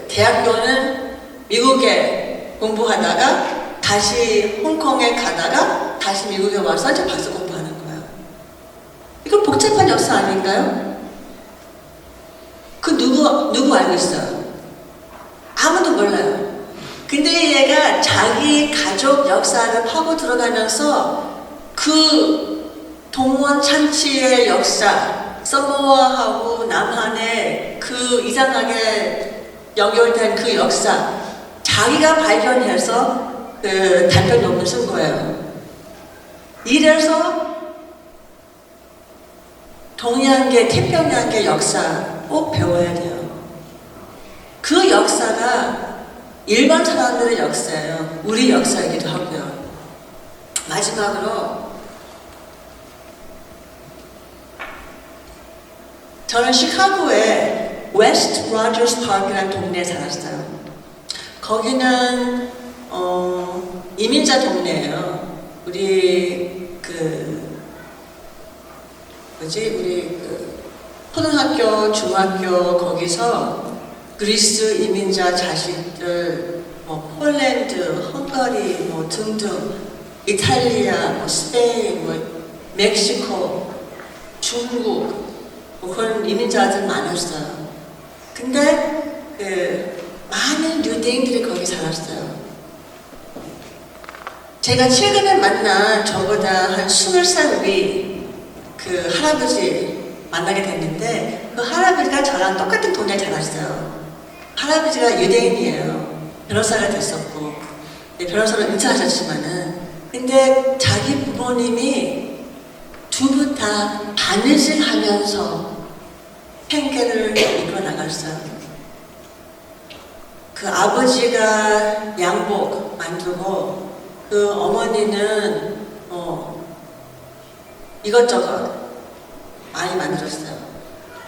대학교는 미국에 공부하다가 다시 홍콩에 가다가 다시 미국에 와서 이제 박사 공부하는 거예요. 이거 복잡한 역사 아닌가요? 그 누구 알고 있어요? 근데 얘가 자기 가족 역사를 파고 들어가면서 그 동원 참치의 역사, 서모아하고 남한의 그 이상하게 연결된 그 역사, 자기가 발견해서 그 단편 논문 쓴 거예요. 이래서 동양계, 태평양계 역사 꼭 배워야 돼요. 그 역사가 일반 사람들의 역사예요. 우리 역사이기도 하고요. 마지막으로 저는 시카고의 웨스트 로저스 파크라는 동네에 살았어요. 거기는 이민자 동네예요. 우리 초등학교, 중학교 거기서 그리스 이민자 자식들, 뭐 폴란드, 헝가리, 뭐 등등, 이탈리아, 뭐 스페인, 뭐 멕시코, 중국, 뭐 그런 이민자들 많았어요. 근데 많은 유대인들이 거기 살았어요. 제가 최근에 만난 저보다 한 20살 위 그 할아버지 만나게 됐는데 그 할아버지가 저랑 똑같은 동네에 자랐어요. 할아버지가 유대인이에요. 변호사가 됐었고 변호사로 은퇴하셨지만은 근데 자기 부모님이 두 분 다 바느질 하면서 생계를 이끌어 나갔어요. 그 아버지가 양복 만들고 그 어머니는 이것저것 많이 만들었어요.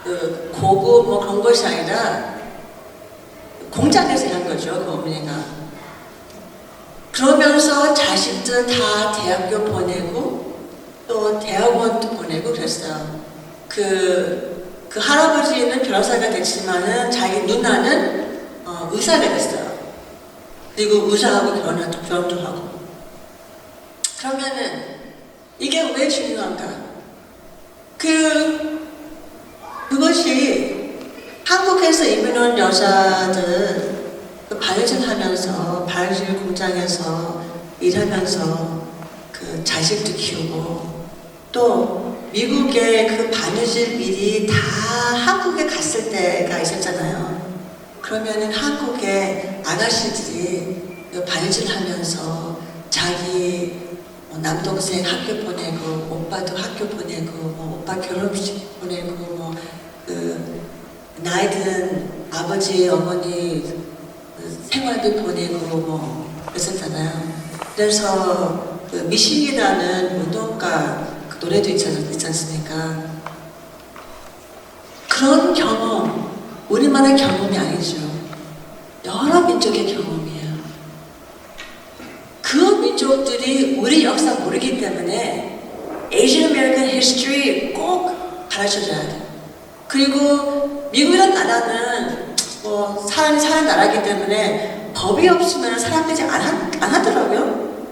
그 고급 뭐 그런 것이 아니라 공장에서 한 거죠, 그 어머니가. 그러면서 자식들 다 대학교 보내고 또 대학원도 보내고 그랬어요. 그 할아버지는 변호사가 됐지만은 자기 누나는 의사가 됐어요. 그리고 의사하고 결혼도 하고. 그러면은 이게 왜 중요한가? 그것이 한국에서 이민 온 여자들 바느질 하면서 바느질 공장에서 일하면서 그 자식도 키우고 또 미국의 그 바느질 일이 다 한국에 갔을 때가 있었잖아요. 그러면은 한국의 아가씨들이 그 바느질 하면서 자기 남동생 학교 보내고 오빠도 학교 보내고 뭐 오빠 결혼식 보내고 뭐 나이 든 아버지 어머니 생활비 보내고 뭐 그랬었잖아요. 그래서 그 미신이라는 운동가 그 노래도 있지 않습니까? 그런 경험 우리만의 경험이 아니죠. 여러 민족의 경험이에요. 그 민족들이 우리 역사 모르기 때문에 Asian American History 꼭 가르쳐줘야 돼요. 그리고 미국이라는 나라는 뭐 사람이 사는 나라이기 때문에 법이 없으면 사람들이 안 하더라고요.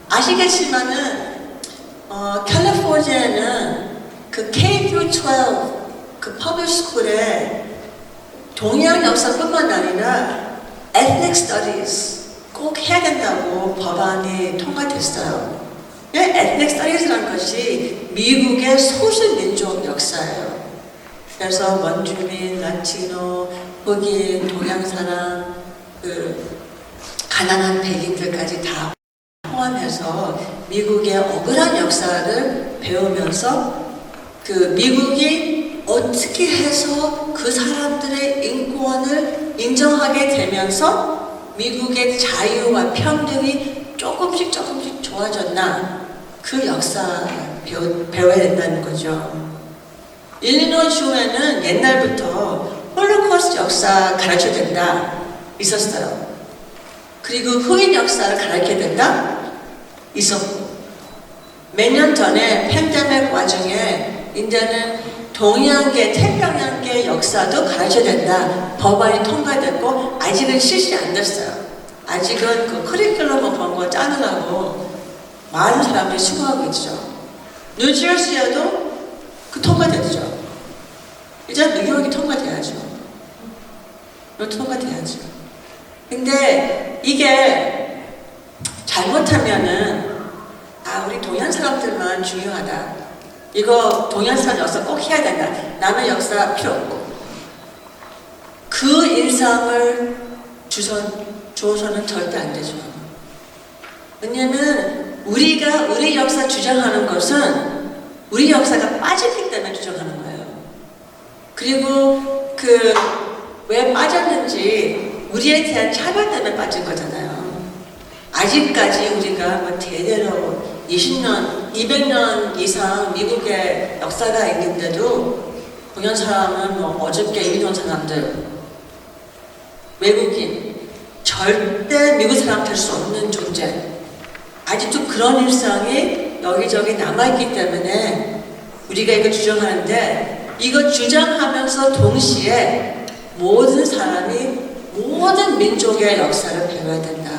아시겠지만은 캘리포니아에는 그 K-12 그 퍼블릭 스쿨에 동양 역사뿐만 아니라 Ethnic Studies 꼭 해야 된다고 법안이 통과됐어요. Ethnic Studies라는 것이 미국의 소수민족 역사예요. 그래서 원주민, 라티노, 흑인, 동양 사람, 그 가난한 백인들까지 다 포함해서 미국의 억울한 역사를 배우면서 그 미국이 어떻게 해서 그 사람들의 인권을 인정하게 되면서 미국의 자유와 평등이 조금씩 좋아졌나 그 역사 배워야 된다는 거죠. 일리노이주에는 옛날부터 홀로코스트 역사 가르쳐야 된다 있었어요. 그리고 흑인 역사를 가르쳐야 된다 있었고 몇 년 전에 팬데믹 와중에 이제는 동양계, 태평양계 역사도 가르쳐야 된다 법안이 통과됐고 아직은 실시 안 됐어요. 아직은 그 커리큘럼 그런 거 짜느라고 많은 사람들이 수고하고 있죠. 뉴저지에도 그 통과됐죠. 이제 뉴욕이 통과돼야죠. 통과돼야죠. 근데 이게 잘못하면은 우리 동양 사람들만 중요하다. 이거 동양 사람 역사 꼭 해야 된다. 남의 역사 필요 없고. 그 인상을 주어서는 절대 안 되죠. 왜냐면 우리가 우리 역사 주장하는 것은 우리 역사가 빠졌기 때문에 주장하는 거예요. 그리고 왜 빠졌는지 우리에 대한 차별 때문에 빠진 거잖아요. 아직까지 우리가 뭐 대대로 20년, 200년 이상 미국의 역사가 있는데도 동양 사람은 뭐 어저께 이민 온 사람들, 외국인, 절대 미국 사람 될 수 없는 존재. 아직도 그런 일상이 여기저기 남아있기 때문에 우리가 이거 주장하는데, 이거 주장하면서 동시에 모든 사람이 모든 민족의 역사를 배워야 된다.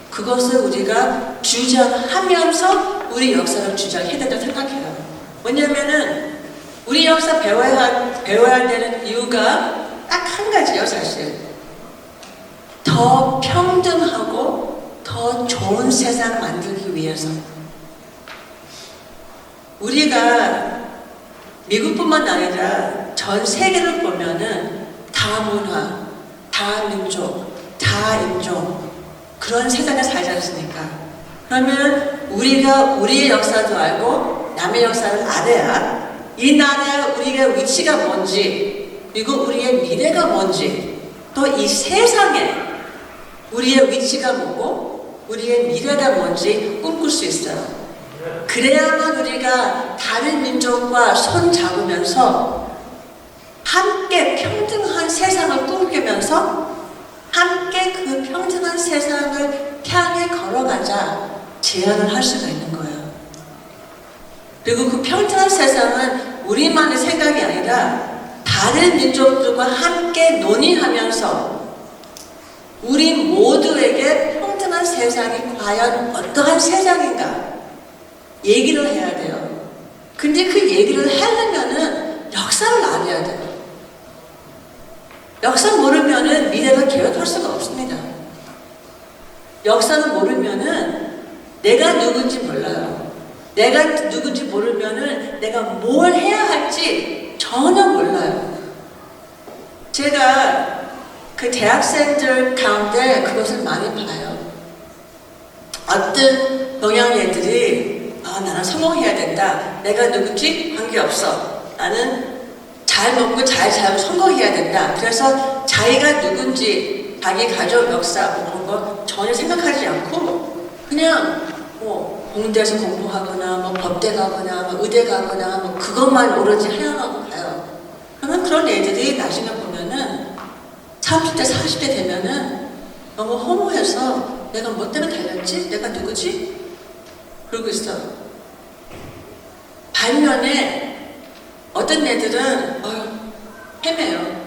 그것을 우리가 주장하면서 우리 역사를 주장해야 된다고 생각해요. 왜냐면은 우리 역사 배워야 되는 이유가 딱 한 가지예요, 사실. 더 평등하고 더 좋은 세상 만들기 위해서. 우리가 미국뿐만 아니라 전 세계를 보면은 다 문화, 다 민족, 다 인종, 그런 세상에 살지 않습니까? 그러면 우리가 우리의 역사도 알고 남의 역사를 알아야 이 나라의 우리의 위치가 뭔지, 그리고 우리의 미래가 뭔지, 또 이 세상에 우리의 위치가 뭐고 우리의 미래가 뭔지 꿈꿀 수 있어요. 그래야만 우리가 다른 민족과 손 잡으면서 함께 평등한 세상을 꿈꾸면서 함께 그 평등한 세상을 향해 걸어가자 제안을 할 수가 있는 거예요. 그리고 그 평등한 세상은 우리만의 생각이 아니라 다른 민족들과 함께 논의하면서 우리 모두에게 평등한 세상이 과연 어떠한 세상인가 얘기를 해야 돼요. 근데 그 얘기를 하려면은 역사를 알아야 돼요. 역사 모르면은 미래를 계획할 수가 없습니다. 역사를 모르면은 내가 누군지 몰라요. 내가 누군지 모르면은 내가 뭘 해야 할지 전혀 몰라요. 제가 그 대학생들 가운데 그것을 많이 봐요. 어떤 동양 애들이 나는 성공해야 된다. 내가 누군지 관계없어. 나는 잘 먹고 잘 살고 성공해야 된다. 그래서 자기가 누군지 자기 가족 역사 그런 거 전혀 생각하지 않고 그냥 뭐 공대에서 공부하거나 뭐 법대 가거나 뭐 의대 가거나 뭐 그것만 오로지 하려고 가요. 그러면 그런 애들이 나중에 보면은 30대 40대 되면은 너무 허무해서 내가 뭐 때문에 달렸지? 내가 누구지? 그러고 있어요. 반면에 어떤 애들은 헤매요.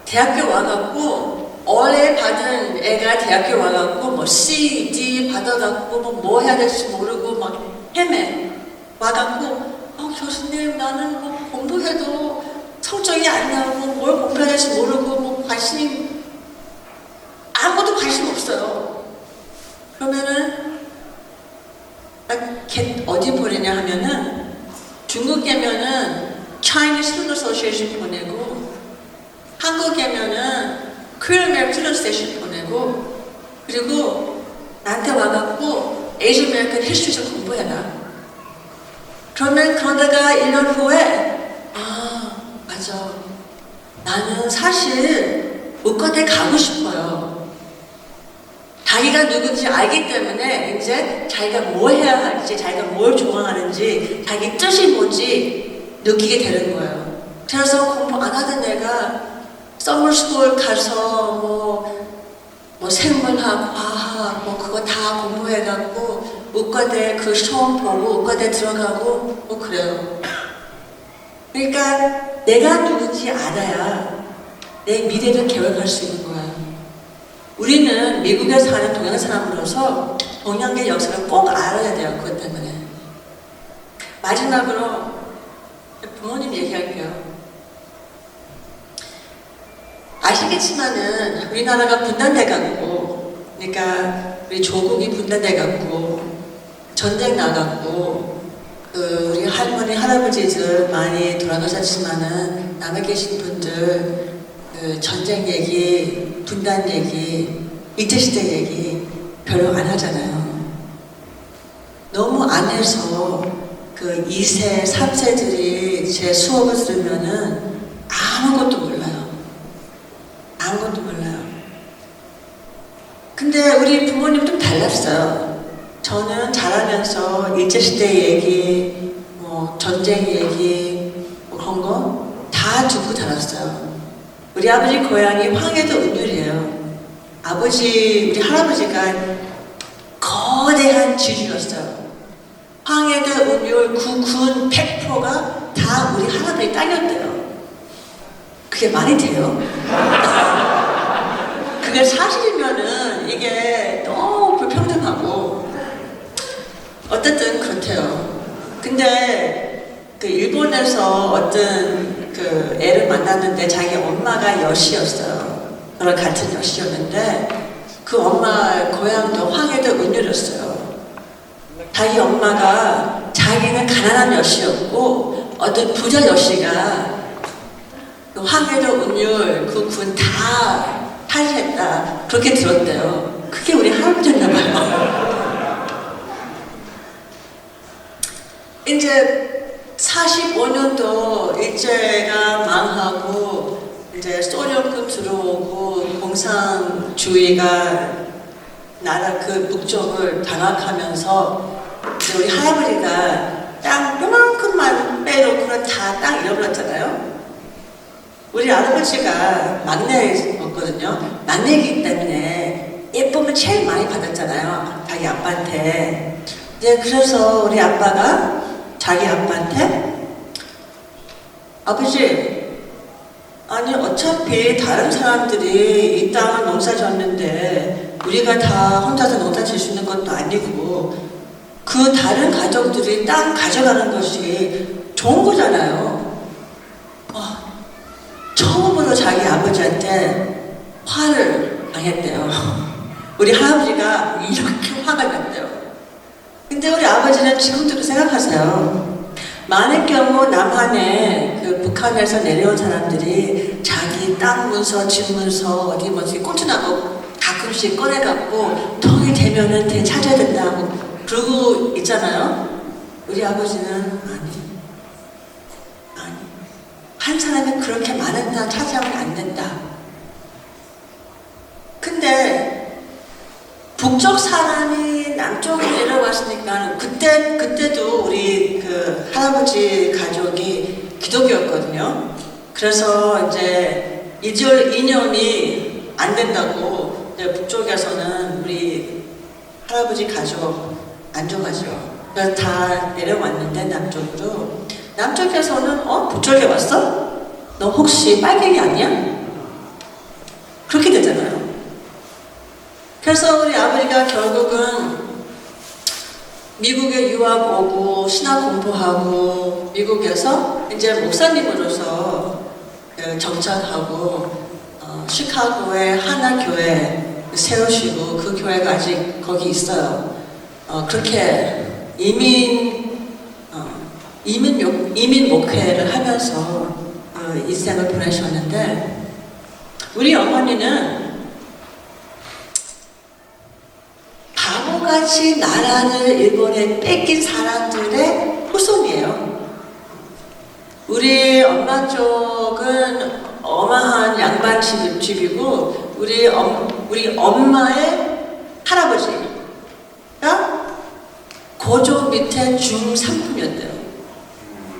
대학교 와갖고 어뢰 받은 애가 대학교 와갖고 뭐 C, D 받아갖고 뭐 해야 될지 모르고 막 헤매. 와갖고 교수님 나는 뭐 공부해도 성적이 안 나오고 뭘 공부해야 될지 모르고 뭐 아무것도 관심 없어요. 그러면은 걔 어디 보내냐 하면은 중국이면은 Chinese Student Association 보내고 한국이면은 Korean American Student Association 보내고 그리고 나한테 와갖고 Asian American History 좀 공부해라. 그러면 그러다가 1년 후에 맞아. 나는 사실 의과대 가고 싶어요. 자기가 누군지 알기 때문에 이제 자기가 뭘 해야 할지, 자기가 뭘 좋아하는지, 자기 뜻이 뭔지 느끼게 되는 거예요. 그래서 공부 안 하던 애가 서머스쿨 가서 뭐 생물학, 과학, 뭐 그거 다 공부해갖고 의과대 그 시험 보고 의과대 들어가고 뭐 그래요. 그러니까 내가 누군지 알아야 내 미래를 계획할 수 있는 거야. 우리는 미국에 사는 동양 사람으로서 동양의 역사를 꼭 알아야 돼요. 그것 때문에. 마지막으로 부모님 얘기할게요. 아시는 아시겠지만은 우리나라가 분단돼갖고, 그러니까 우리 조국이 분단돼갖고 전쟁 나갖고 우리 할머니 할아버지들 많이 돌아가셨지만은 남아 계신 분들 전쟁 얘기, 분단 얘기, 일제시대 얘기 별로 안 하잖아요. 너무 안 해서 그 2세, 3세들이 제 수업을 들으면은 아무것도 몰라요. 아무것도 몰라요. 근데 우리 부모님 좀 달랐어요. 저는 자라면서 일제시대 얘기, 뭐 전쟁 얘기, 뭐 그런 거 다 듣고 자랐어요. 우리 아버지 고향이 황해도 운율이에요. 아버지, 우리 할아버지가 거대한 지주였어요. 황해도 운율 그 군 100%가 다 우리 할아버지 땅이었대요. 그게 말이 돼요? 그게 사실이면은 이게 너무 불평등하고 어쨌든 그렇대요. 근데 그 일본에서 어떤 그 애를 만났는데 자기 엄마가 여시였어요. 저랑 같은 여시였는데 그 엄마 고향도 황해도 운율이었어요. 자기 엄마가 자기는 가난한 여시였고 어떤 부자 여시가 그 황해도 운율 그 군 다 탈퇴했다 그렇게 들었대요. 그게 우리 할아버지였나 봐요. 이제 45년도 일제가 망하고 이제 소련군 들어오고 공산주의가 나라 그 북쪽을 장악하면서 이제 우리 할아버지가 땅 요만큼만 빼놓고는 다 땅 잃어버렸잖아요. 우리 할아버지가 막내였거든요. 막내이기 때문에 예쁨을 제일 많이 받았잖아요. 자기 아빠한테. 이제 그래서 우리 아빠가 자기 아빠한테 아버지, 아니 어차피 다른 사람들이 이 땅을 농사 졌는데 우리가 다 혼자서 농사 질 수 있는 것도 아니고 그 다른 가족들이 땅 가져가는 것이 좋은 거잖아요. 처음으로 자기 아버지한테 화를 당했대요. 우리 할아버지가 이렇게 화가 났대요. 근데 우리 아버지는 지금도 생각하세요. 많은 경우 남한에 그 북한에서 내려온 사람들이 자기 땅 문서, 집 문서 어디 뭐지 꽂혀나고 가끔씩 꺼내갖고 덕이 되면은 되찾아야 된다고 그러고 있잖아요. 우리 아버지는 아니 한 사람이 그렇게 많은 땅 차지하면 안 된다. 근데 북쪽 사람이 남쪽으로 내려왔으니까 그때도 우리 그 할아버지 가족이 기독교였거든요. 그래서 이제 이절 이념이 안 된다고 이제 북쪽에서는 우리 할아버지 가족 안 좋아하죠. 그래서 다 내려왔는데 남쪽에서는 북쪽에 왔어? 너 혹시 빨갱이 아니야? 그렇게 되잖아요. 그래서 우리 아버지가 결국은 미국에 유학 오고 신학 공부하고 미국에서 이제 목사님으로서 정착하고 시카고의 하나 교회 세우시고 그 교회가 아직 거기 있어요. 그렇게 이민 목회를 하면서 인생을 보내셨는데 우리 어머니는 바보같이 나라를 일본에 뺏긴 사람들의 후손이에요. 우리 엄마 쪽은 어마한 양반 집이고 우리 엄마의 할아버지가 고조 밑에 중상품이었대요.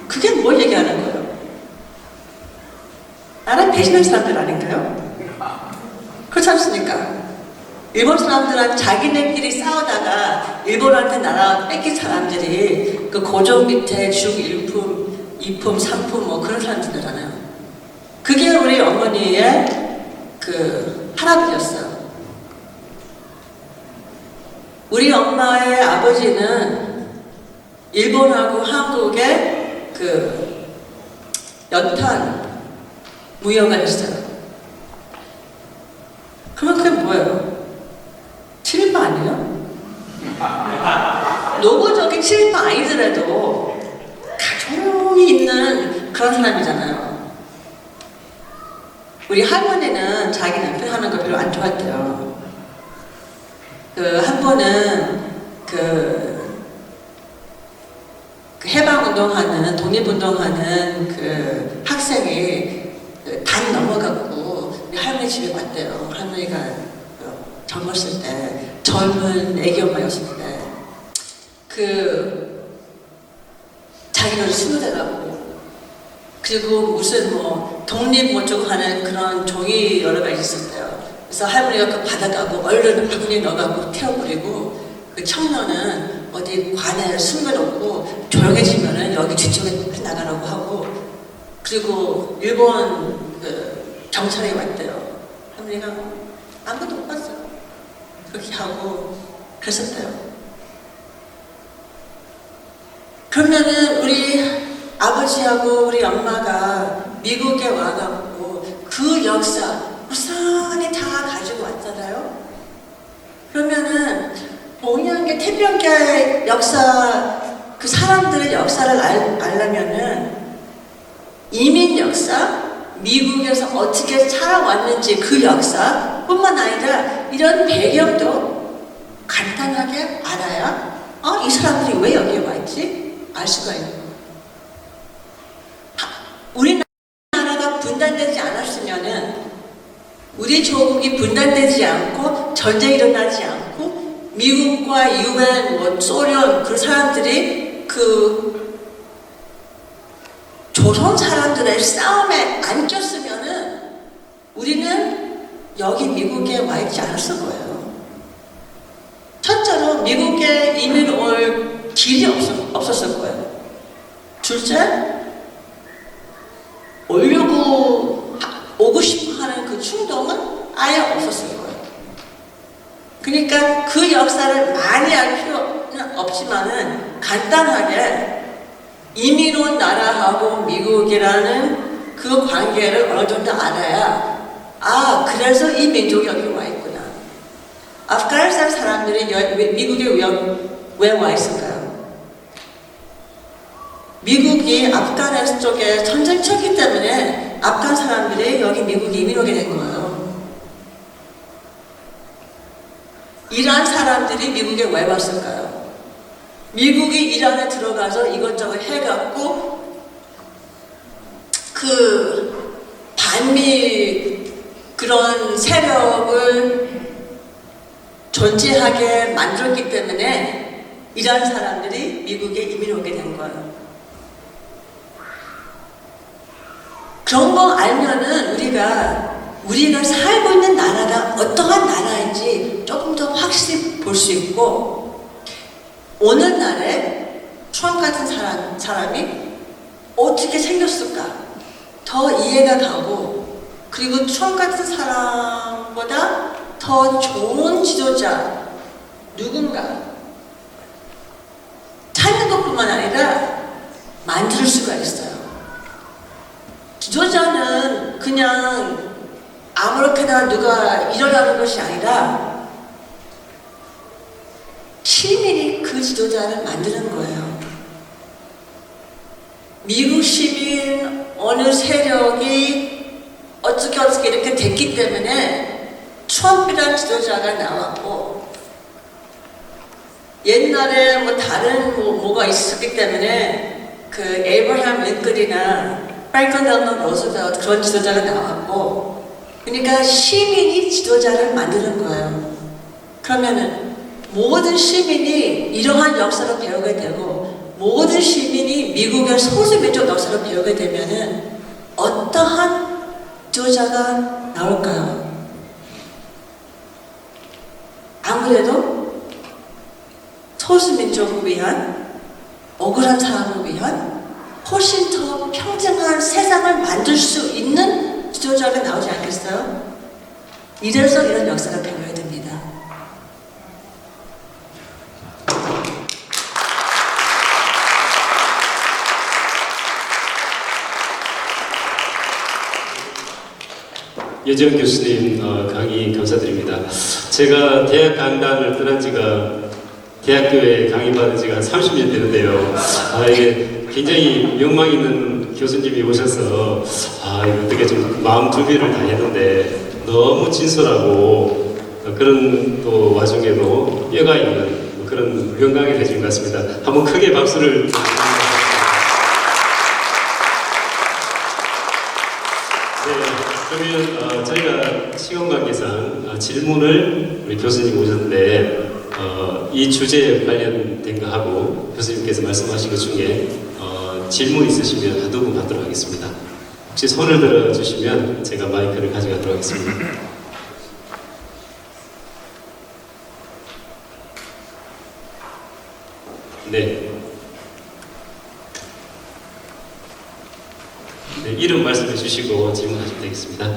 그게 뭘 얘기하는 거예요? 나라 배신한 사람들 아닌가요? 그렇지 않습니까? 일본 사람들은 자기네끼리 싸우다가 일본한테 나라 뺏긴 사람들이 그 고조 밑에 중 1품, 2품, 3품 뭐 그런 사람들이잖아요. 그게 우리 어머니의 그 할아버지였어요. 우리 엄마의 아버지는 일본하고 한국의 그 연탄 무역을 했어요. 실파 아니더라도 가족이 있는 그런 사람이잖아요. 우리 할머니는 자기 남편 하는 거 별로 안 좋아했대요. 한 번은 그 해방운동하는, 독립운동하는 그 학생이 단 넘어가고 우리 할머니 집에 왔대요. 할머니가 젊었을 때, 젊은 애기 엄마였을 때, 자기는 스무대라고, 그리고 무슨 독립 쪽 하는 그런 종이 여러 가지 있었대요. 그래서 할머니가 그거 받아가고 얼른 바구니에 넣어가고 태워버리고, 그 청년은 어디 관에 숨겨놓고 조용해지면은 여기 뒤쪽에 나가라고 하고, 그리고 일본 경찰이 왔대요. 할머니가 아무것도 못 봤어요. 그렇게 하고 그랬었대요. 그러면은 우리 아버지하고 우리 엄마가 미국에 와갖고 그 역사 우선히 다 가지고 왔잖아요. 그러면은 동양계 태평계 역사, 그 사람들의 역사를 알려면은 이민 역사, 미국에서 어떻게 살아왔는지 그 역사뿐만 아니라 이런 배경도 간단하게 알아야 이 사람들이 왜 여기에 와 있지? 알 수가 있는 거예요. 우리나라가 분단되지 않았으면은, 우리 조국이 분단되지 않고 전쟁이 일어나지 않고 미국과 유엔, 소련 그 사람들이 조선 사람들의 싸움에 안 꼈으면은 우리는 여기 미국에 와 있지 않았을 거예요. 첫째로 미국에 이민 올 길이 없었을 거예요. 둘째, 오고 싶어 하는 그 충동은 아예 없었을 거예요. 그러니까 그 역사를 많이 알 필요는 없지만은 간단하게 이민 온 나라하고 미국이라는 그 관계를 어느 정도 알아야, 그래서 이 민족이 여기 와 있구나. 아프가니스탄 사람들이 미국에 왜 와 있을까요? 미국이 아프가니스탄 쪽에 전쟁 쳤기 때문에 아프간 사람들이 여기 미국에 이민 오게 된 거예요. 이란 사람들이 미국에 왜 왔을까요? 미국이 이란에 들어가서 이것저것 해갖고 그 반미 그런 세력을 존재하게 만들었기 때문에 이란 사람들이 미국에 이민 오게 된 거예요. 그런 거 알면은 우리가 살고 있는 나라가 어떠한 나라인지 조금 더 확실히 볼 수 있고, 오늘날에 트럼프 같은 사람이 어떻게 생겼을까 더 이해가 가고, 그리고 트럼프 같은 사람보다 더 좋은 지도자 누군가 찾는 것뿐만 아니라 만들 수가 있어요. 지도자는 그냥 아무렇게나 누가 일어나는 것이 아니라 시민이 그 지도자를 만드는 거예요. 미국 시민 어느 세력이 어떻게 이렇게 됐기 때문에 트럼프라는 지도자가 나왔고, 옛날에 다른 뭐가 있었기 때문에 그 에이브러함 링컨이나 프랭클린 델ano 로즈벨트 그런 지도자가 나왔고, 그러니까 시민이 지도자를 만드는 거예요. 그러면은 모든 시민이 이러한 역사를 배우게 되고, 모든 시민이 미국의 소수민족 역사를 배우게 되면은 어떠한 지도자가 나올까요? 아무래도 소수민족을 위한, 억울한 사람을 위한 훨씬 더 평등한 세상을 만들 수 있는 지도자가 나오지 않겠어요? 이래서 이런 역사가 배워야 됩니다. 여지영 교수님 강의 감사드립니다. 제가 대학 강단을 떠난 지가 대학교에 강의받은 지가 30년 되는데요. 이게 굉장히 명망 있는 교수님이 오셔서 이거 어떻게 좀 마음 준비를 다 했는데 너무 진솔하고 그런 또 와중에도 뼈가 있는 그런 명강의를 해준 것 같습니다. 한번 크게 박수를. 네, 그러면 저희가 시간 관계상 질문을 우리 교수님 오셨는데 이 주제에 관련된 거 하고 교수님께서 말씀하신 것 중에 질문 있으시면 한두 분 받도록 하겠습니다. 혹시 손을 들어주시면 제가 마이크를 가져가도록 하겠습니다. 네. 네, 이름 말씀해 주시고 질문하시면 되겠습니다.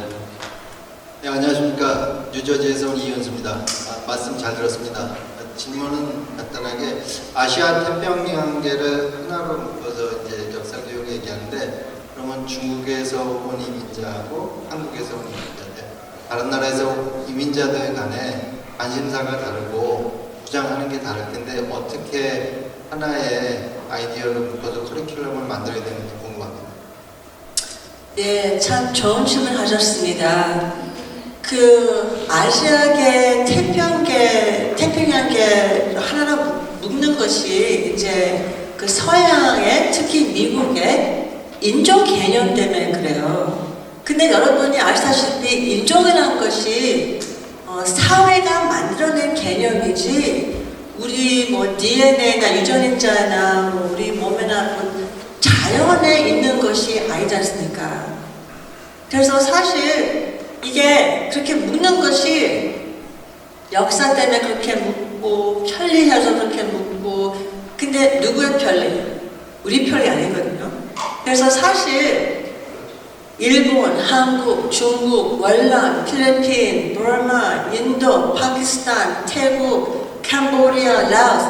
네, 안녕하십니까. 뉴저지에서 온 이현수입니다. 말씀 잘 들었습니다. 질문은 간단하게 아시아 태평양계를 하나로 묶어서 이제 역사 교육을 얘기하는데 그러면 중국에서 온 이민자하고 한국에서 온 이민자인데 다른 나라에서 이민자들 간에 관심사가 다르고 주장하는 게 다를 텐데 어떻게 하나의 아이디어를 묶어서 커리큘럼을 만들어야 되는지 궁금합니다. 네, 참 좋은 질문 하셨습니다. 그 아시아계, 태평양계 하나로 묶는 것이 이제 그 서양의 특히 미국의 인종 개념 때문에 그래요. 근데 여러분이 아시다시피 인종이라는 것이 사회가 만들어낸 개념이지 우리 뭐 DNA나 유전인자나 뭐 우리 몸에나 뭐 자연에 있는 것이 아니지 않습니까? 그래서 사실 이게 그렇게 묶는 것이 역사 때문에 그렇게 묶고 편리해서 그렇게 묶고 근데 누구의 편리? 우리 편리 아니거든요. 그래서 사실 일본, 한국, 중국, 월남, 필리핀, 버마, 인도, 파키스탄, 태국, 캄보디아, 라오스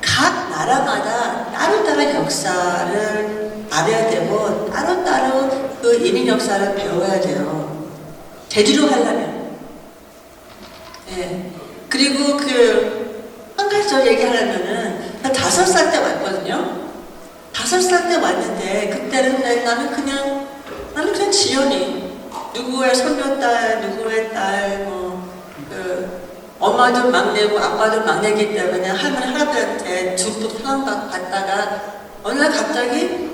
각 나라마다 따로따로 역사를 알아야 되고 따로따로 그 이민 역사를 배워야 돼요. 제대로 하려면. 네. 그리고 한 가지 더 얘기하려면은 나 5살 때 왔거든요. 5살 때 왔는데 그때는 나는 그냥 지연이 누구의 손녀딸, 누구의 딸, 엄마도 막내고 아빠도 막내기 때문에 할머니 할아버지한테 듬뿍 사랑받다가 어느 날 갑자기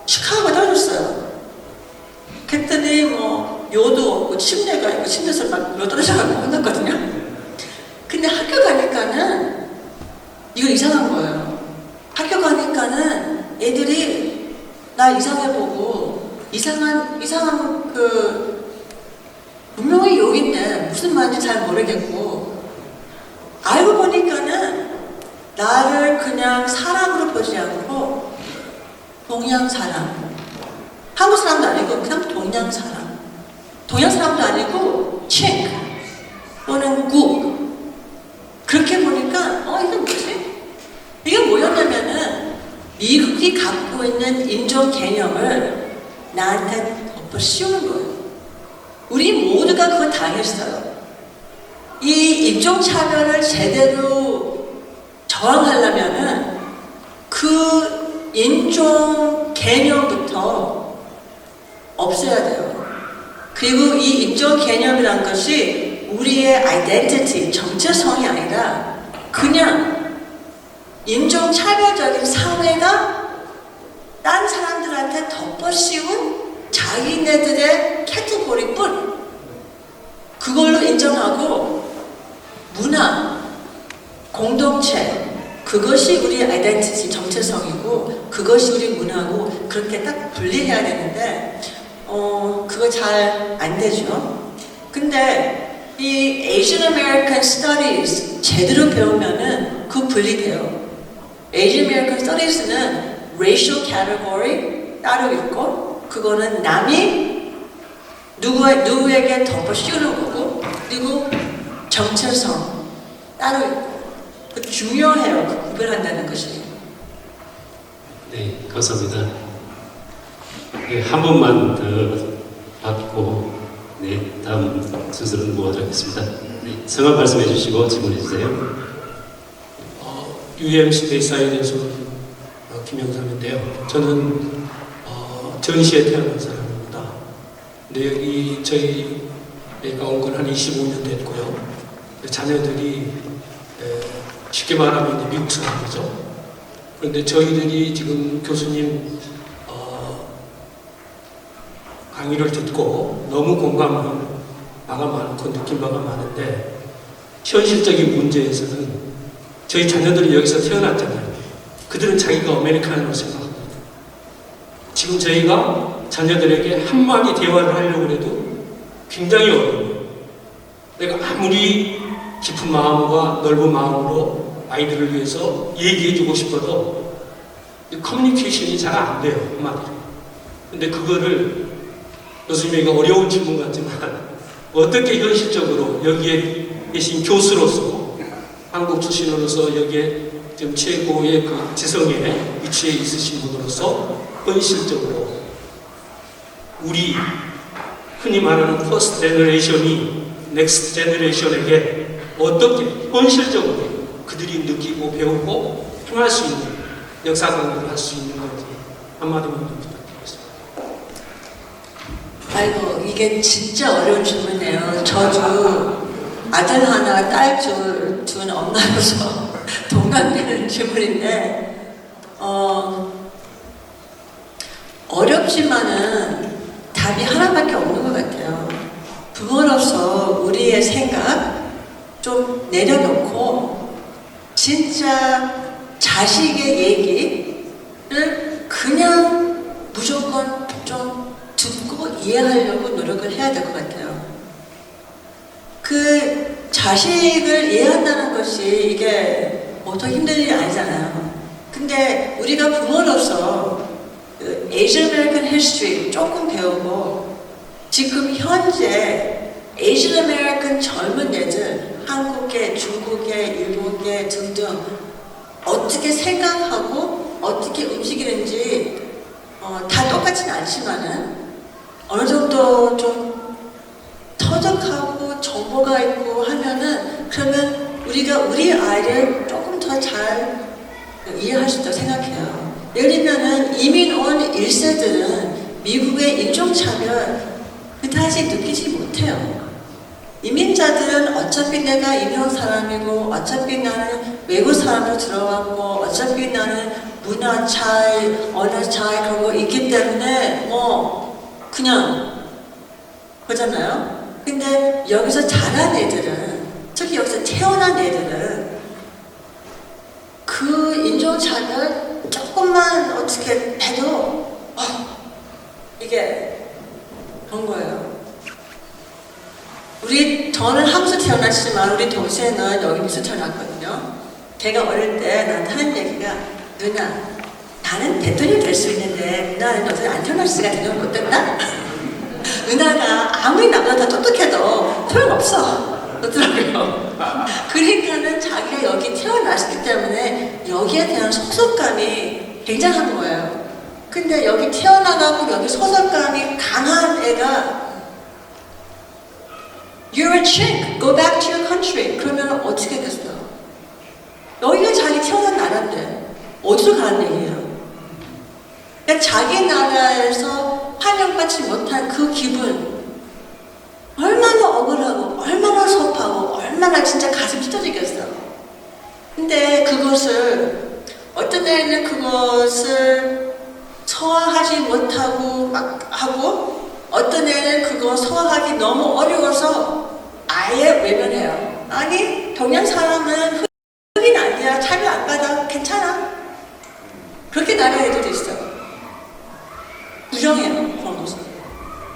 시카고가 떨어졌어요. 그랬더니 뭐 요도 없고 침대가 있고 침대에서 막 떨어져가고 혼났거든요. 근데 학교 가니까는 이거 이상한 거예요. 학교 가니까는 애들이 나 이상해 보고 이상한 분명히 욕인데 무슨 말인지 잘 모르겠고 알고 보니까는 나를 그냥 사람으로 보지 않고 동양 사람, 한국 사람도 아니고 그냥 동양 사람, 동양 사람도 아니고 칭 또는 국 그렇게 보니까 이게 뭐지? 이게 뭐였냐면은 미국이 갖고 있는 인종 개념을 나한테 덮어 씌우는 거예요. 우리 모두가 그걸 당했어요. 이 인종차별을 제대로 저항하려면은 그 인종 개념부터 없애야 돼요. 그리고 이 인종 개념이란 것이 우리의 아이덴티티, 정체성이 아니라 그냥 인종차별적인 사회가 딴 사람들한테 덮어 씌운 자기네들의 캐테고리뿐 그걸로 인정하고 문화, 공동체 그것이 우리의 아이덴티티 정체성이고 그것이 우리 문화고 그렇게 딱 분리해야 되는데 그거 잘 안 되죠. 근데 이 Asian American Studies 제대로 배우면은 그 분리돼요. Asian American Studies는 racial category 따로 있고 그거는 남이 누구에게 덮어 씌우는 거고 그리고 정체성 따로 있고 그 중요해요. 그 구별한다는 것이. 네, 감사합니다. 네, 한 번만 더 받고 다음 순서로 넘어가도록 하겠습니다. 네, 성함 말씀해 주시고 질문해 주세요. UMC 베이사이드에서 김영삼인데요. 저는 전시에 태어난 사람입니다. 근데 여기 저희가 온 건 한 25년 됐고요. 자녀들이 쉽게 말하면 이제 미국 사람이죠. 그런데 저희들이 지금 교수님 강의를 듣고 너무 공감하는 바가 많고 느낀 바가 많은데 현실적인 문제에서는 저희 자녀들이 여기서 태어났잖아요. 그들은 자기가 아메리카노로 생각합니다. 지금 저희가 자녀들에게 한마디 대화를 하려고 해도 굉장히 어려워요. 내가 아무리 깊은 마음과 넓은 마음으로 아이들을 위해서 얘기해주고 싶어도 커뮤니케이션이 잘 안 돼요. 한마디로. 근데 그거를 교수님에게 어려운 질문 같지만 어떻게 현실적으로 여기에 계신 교수로서 한국 출신으로서 여기에 지금 최고의 그 지성에 위치해 있으신 분으로서 현실적으로 우리 흔히 말하는 퍼스트 제너레이션이 넥스트 제너레이션에게 어떻게 현실적으로 그들이 느끼고 배우고 행할 수 있는 역사 강의를 할 수 있는 건지 한마디만 좀 부탁드리겠습니다. 아이고, 이게 진짜 어려운 질문이에요. 저도 아들 하나, 딸 둔 엄마로서 동감되는 질문인데, 어렵지만은 답이 하나밖에 없는 것 같아요. 부모로서 우리의 생각 좀 내려놓고, 진짜 자식의 얘기를 그냥 무조건 좀 듣고 이해하려고 노력을 해야 될 것 같아요. 그 자식을 이해한다는 것이 이게 보통 힘든 일이 아니잖아요. 근데 우리가 부모로서 그 Asian American History 조금 배우고 지금 현재 Asian American 젊은 애들, 한국계, 중국계, 일본계 등등 어떻게 생각하고 어떻게 움직이는지 다 똑같진 않지만은 어느 정도 좀 터득하고 정보가 있고 하면은 그러면 우리가 우리 아이를 조금 더 잘 이해할 수 있다고 생각해요. 예를 들면은 이민 온 1세들은 미국의 인종차별 그다지 느끼지 못해요. 이민자들은 어차피 내가 이민 온 사람이고 어차피 나는 외국 사람으로 들어왔고 어차피 나는 문화 차이, 언어 차이 그런 거 있기 때문에 그냥 그러잖아요. 근데 여기서 자란 애들은, 특히 여기서 태어난 애들은 그 인종차별 조금만 어떻게 해도 이게 그런 거예요. 저는 한국에서 태어났지만 우리 동생은 여기 미국에서 태어났거든요. 걔가 어릴 때 나한테 하는 얘기가, 누나, 나는 대통령 될 수 있는데 누나는 어떻게 안 태어날 수가 대통령 못 된다? 누나가 아무리 나보다 더 똑똑해도 소용없어. 그러더라고요. 그러니까는 자기가 여기 태어났기 때문에 여기에 대한 소속감이 굉장한 거예요. 근데 여기 태어나가고 여기 소속감이 강한 애가 You're a chink. Go back to your country. 그러면 어떻게 됐어? 여기가 자기 태어난 나라인데 어디로 가는 얘기예요? 그러니까 자기 나라에서 환영받지 못한 그 기분 얼마나 억울하고 얼마나 섭하고 얼마나 진짜 가슴 찢어지겠어. 근데 그것을 어떤 애는 그것을 소화하지 못하고 막 하고 어떤 애는 그거 소화하기 너무 어려워서 아예 외면해요. 아니 동양 사람은 흑인 아니야. 차별 안 받아. 괜찮아. 그렇게 나라는 애들도 있어요. 부정해요. 그런 것을.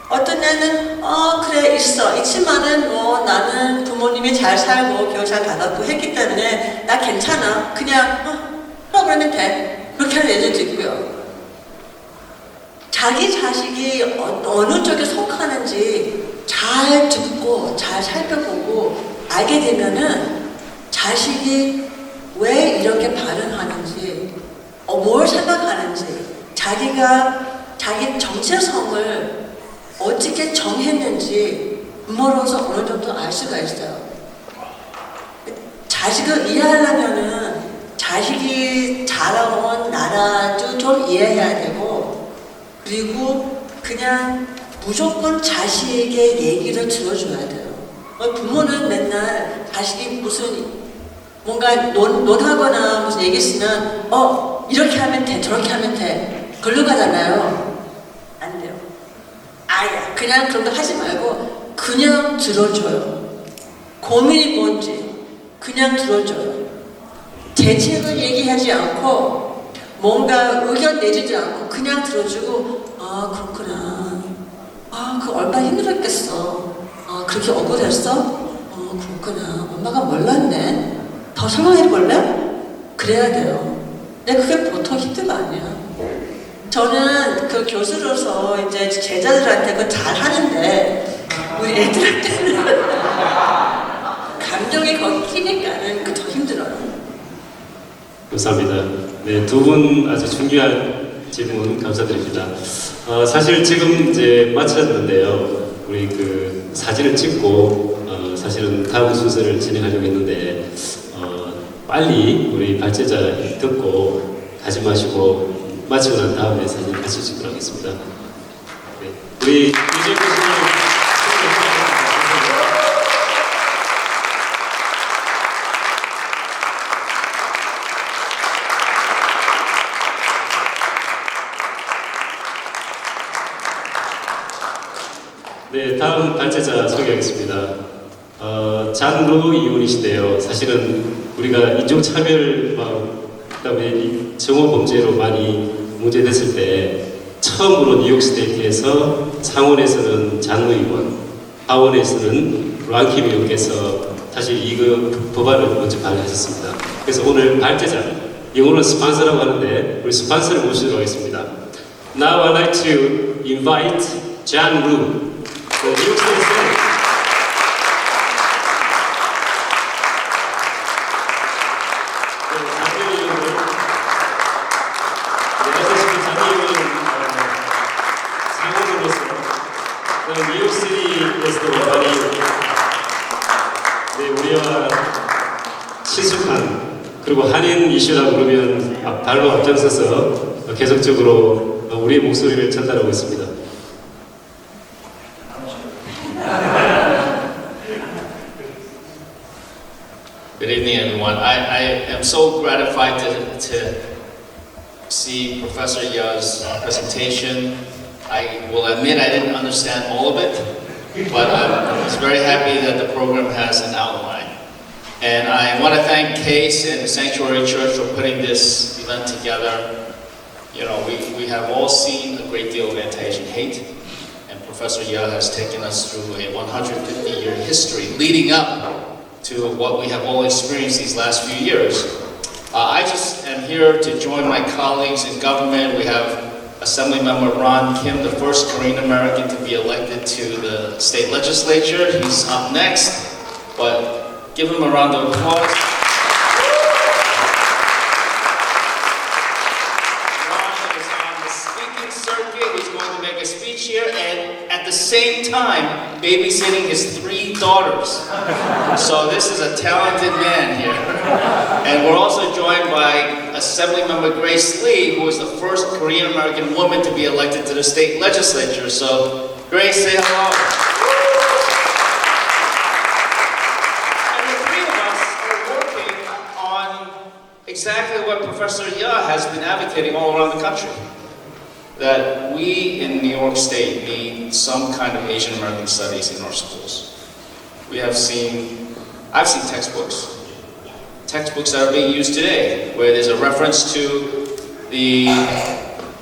어떤 애는 그래 있지만은 나는 부모님이 잘 살고 교육 잘 받았고 했기 때문에 나 괜찮아. 그냥 그러면 돼. 그렇게 하는 애들도 있고요. 자기 자식이 어느 쪽에 속하는지 잘 듣고 잘 살펴보고 알게 되면은 자식이 왜 이렇게 반응하는지 뭘 생각하는지 자기 정체성을 어떻게 정했는지 부모로서 어느 정도 알 수가 있어요. 자식을 이해하려면은 자식이 자라온 나라도 좀 이해해야 되고, 그리고 그냥 무조건 자식의 얘기를 들어줘야 돼요. 부모는 맨날 자식이 무슨 뭔가 논하거나 무슨 얘기 있으면 이렇게 하면 돼, 저렇게 하면 돼, 걸로 가잖아요. 안 돼요. 아야, 그냥 그런 거 하지 말고 그냥 들어줘요. 고민이 뭔지 그냥 들어줘요. 대책을 얘기하지 않고 뭔가 의견 내지도 않고 그냥 들어주고, 아 그렇구나, 아 그 얼마나 힘들었겠어, 아 그렇게 억울했어, 그렇구나, 엄마가 몰랐네, 더 설명해 볼래? 그래야 돼요. 근데 그게 보통 힘든 거 아니야. 저는 그 교수로서 이제 제자들한테 그거 잘 하는데 우리 애들한테는 감정이 거기 끼니까는 그 더 힘들어요. 감사합니다. 네, 두 분 아주 중요한 질문 감사드립니다. 사실 지금 이제 마쳤는데요. 우리 그 사진을 찍고 사실은 다음 순서를 진행하려고 했는데 빨리 우리 발제자 듣고 가지 마시고 마치고 난 다음에 사진 같이 찍도록 하겠습니다. 네, 우리 이재 교수님. 네, 다음 발제자 소개하겠습니다. 잔루 이혼이신데요. 사실은 우리가 인종차별, 그다음에 이 정오범죄로 많이 문제됐을 때 처음으로 뉴욕스테이트에서 상원에서는 잔루 의원, 하원에서는 랑킴 의원께서 사실 이거 법안을 먼저 발의하셨습니다. 그래서 오늘 발제자, 영어로 스폰서라고 하는데 우리 스폰서를 모시도록 하겠습니다. Now I'd like to invite John Lu. New York State Senate. 뉴욕시티에서도 많이 우리와 친숙한, 그리고 한인 이슈라고 그러면 발로 앞장서서 계속적으로 우리의 목소리를 전달하고 있습니다. Good evening, everyone. I am so gratified to see Professor Ya's presentation. I will admit I didn't understand all of it, but I was very happy that the program has an outline. And I want to thank Case and the Sanctuary Church for putting this event together. You know, we have all seen a great deal of anti-Asian hate, and Professor Ya has taken us through a 150-year history leading up to what we have all experienced these last few years. I just am here to join my colleagues in government. We have Assemblymember Ron Kim, the first Korean American to be elected to the state legislature. He's up next, but give him a round of applause. Ron is on the speaking circuit. He's going to make a speech here, and at the same time, babysitting his 3 daughters. So this is a talented man here. And we're also joined by Assemblymember Grace Lee, who is the first Korean American woman to be elected to the state legislature. So Grace, say hello. And the 3 of us are working on exactly what Professor Ya has been advocating all around the country. That we in New York State need some kind of Asian American studies in our schools. I've seen textbooks that are being used today, where there's a reference to the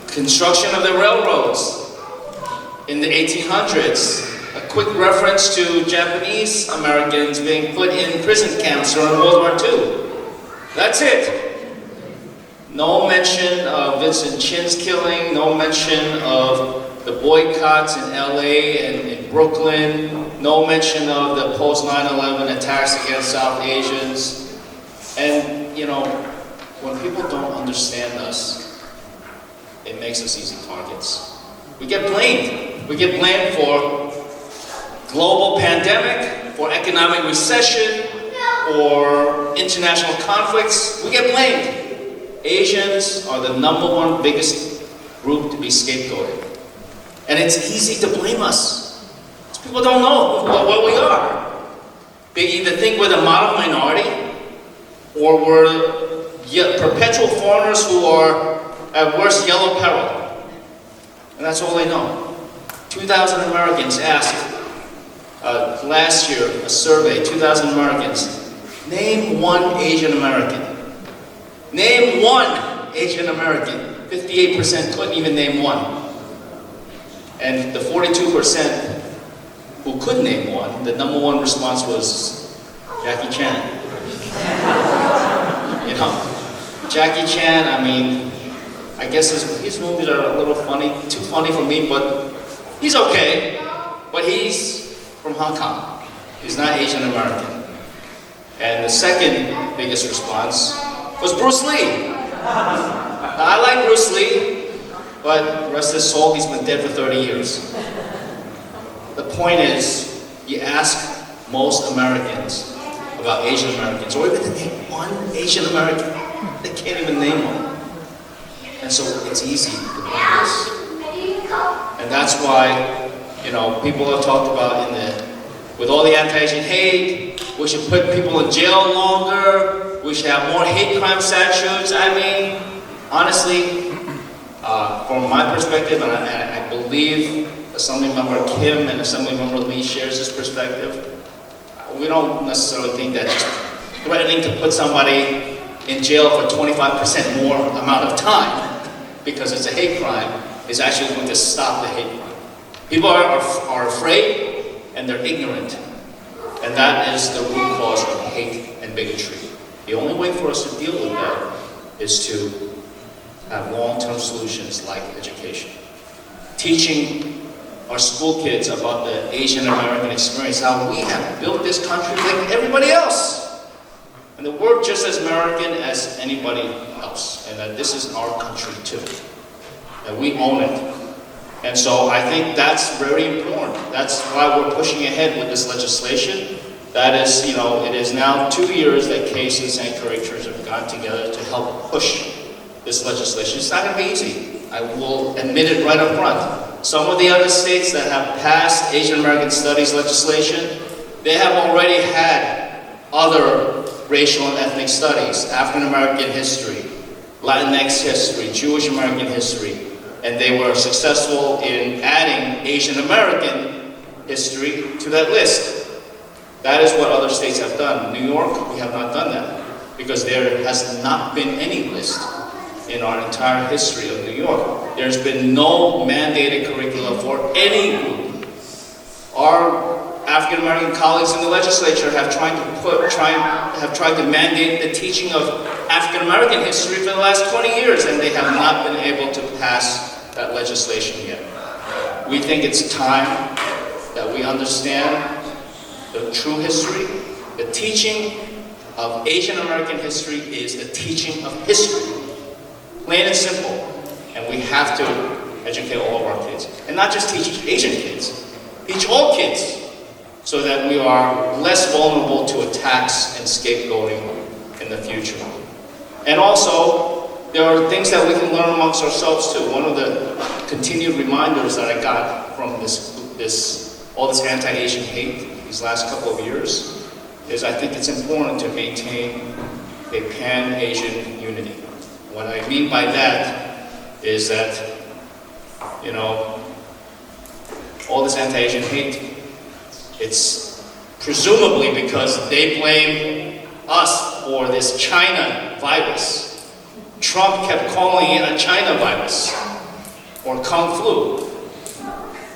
construction of the railroads in the 1800s, a quick reference to Japanese Americans being put in prison camps during World War II. That's it. No mention of Vincent Chin's killing, no mention of the boycotts in LA and in Brooklyn, no mention of the post 9/11 attacks against South Asians. And, you know, when people don't understand us, it makes us easy targets. We get blamed. We get blamed for global pandemic, for economic recession, or international conflicts, we get blamed. Asians are the #1 biggest group to be scapegoated. And it's easy to blame us. People don't know what we are. They either think we're the model minority, or we're perpetual foreigners who are at worst yellow peril. And that's all they know. 2,000 Americans asked last year, a survey, 2,000 Americans, name one Asian American. Name one Asian American. 58% couldn't even name one. And the 42% who could name one, the #1 response was Jackie Chan. You know, Jackie Chan, I mean, I guess his movies are a little funny, too funny for me, but he's okay. But he's from Hong Kong. He's not Asian American. And the second biggest response was Bruce Lee. Now, I like Bruce Lee, but rest his soul, he's been dead for 30 years. The point is, you ask most Americans about Asian Americans, or even to name one Asian American, they can't even name one. And so it's easy to blame us. And that's why, you know, people have talked about with all the anti-Asian hate, we should put people in jail longer, we should have more hate crime statutes. I mean, honestly, from my perspective, and I believe Assemblymember Kim and Assemblymember Lee shares this perspective, we don't necessarily think that just threatening to put somebody in jail for 25% more amount of time because it's a hate crime is actually going to stop the hate crime. People are afraid and they're ignorant. And that is the root cause of hate and bigotry. The only way for us to deal with that is to have long-term solutions like education. Teaching our school kids about the Asian American experience, how we have built this country like everybody else. And that we're just as American as anybody else. And that this is our country too. That we own it. And so I think that's very important. That's why we're pushing ahead with this legislation. That is, you know, it is now 2 years that cases and curators have gotten together to help push this legislation. It's not going to be easy. I will admit it right up front. Some of the other states that have passed Asian American Studies legislation, they have already had other racial and ethnic studies, African American history, Latinx history, Jewish American history, and they were successful in adding Asian American history to that list. That is what other states have done. New York, we have not done that because there has not been any list in our entire history of New York. There's been no mandated curricula for any group. Our African American colleagues in the legislature have tried to mandate the teaching of African American history for the last 20 years, and they have not been able to pass that legislation yet. We think it's time that we understand the true history. The teaching of Asian American history is the teaching of history. Plain and simple. And we have to educate all of our kids. And not just teach Asian kids, teach all kids so that we are less vulnerable to attacks and scapegoating in the future. And also, there are things that we can learn amongst ourselves too. One of the continued reminders that I got from all this anti-Asian hate these last couple of years is I think it's important to maintain a pan-Asian unity. What I mean by that is that, you know, all this anti-Asian hate, it's presumably because they blame us for this China virus. Trump kept calling it a China virus or Kung flu.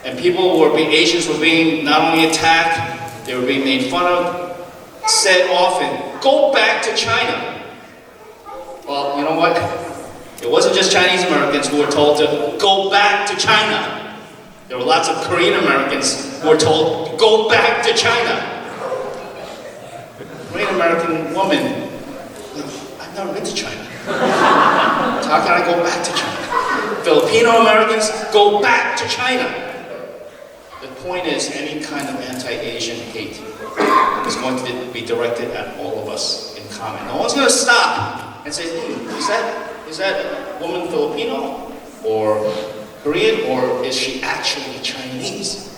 And Asians were being not only attacked, they were being made fun of, said often, go back to China. Well, you know what? It wasn't just Chinese Americans who were told to go back to China. There were lots of Korean Americans who were told, go back to China. A Korean American woman, I've never been to China. How can I go back to China? Filipino Americans, go back to China. the point is any kind of anti-Asian hate is going to be directed at all of us in common. No one's going to stop and say, is that woman Filipino or Korean, or is she actually Chinese?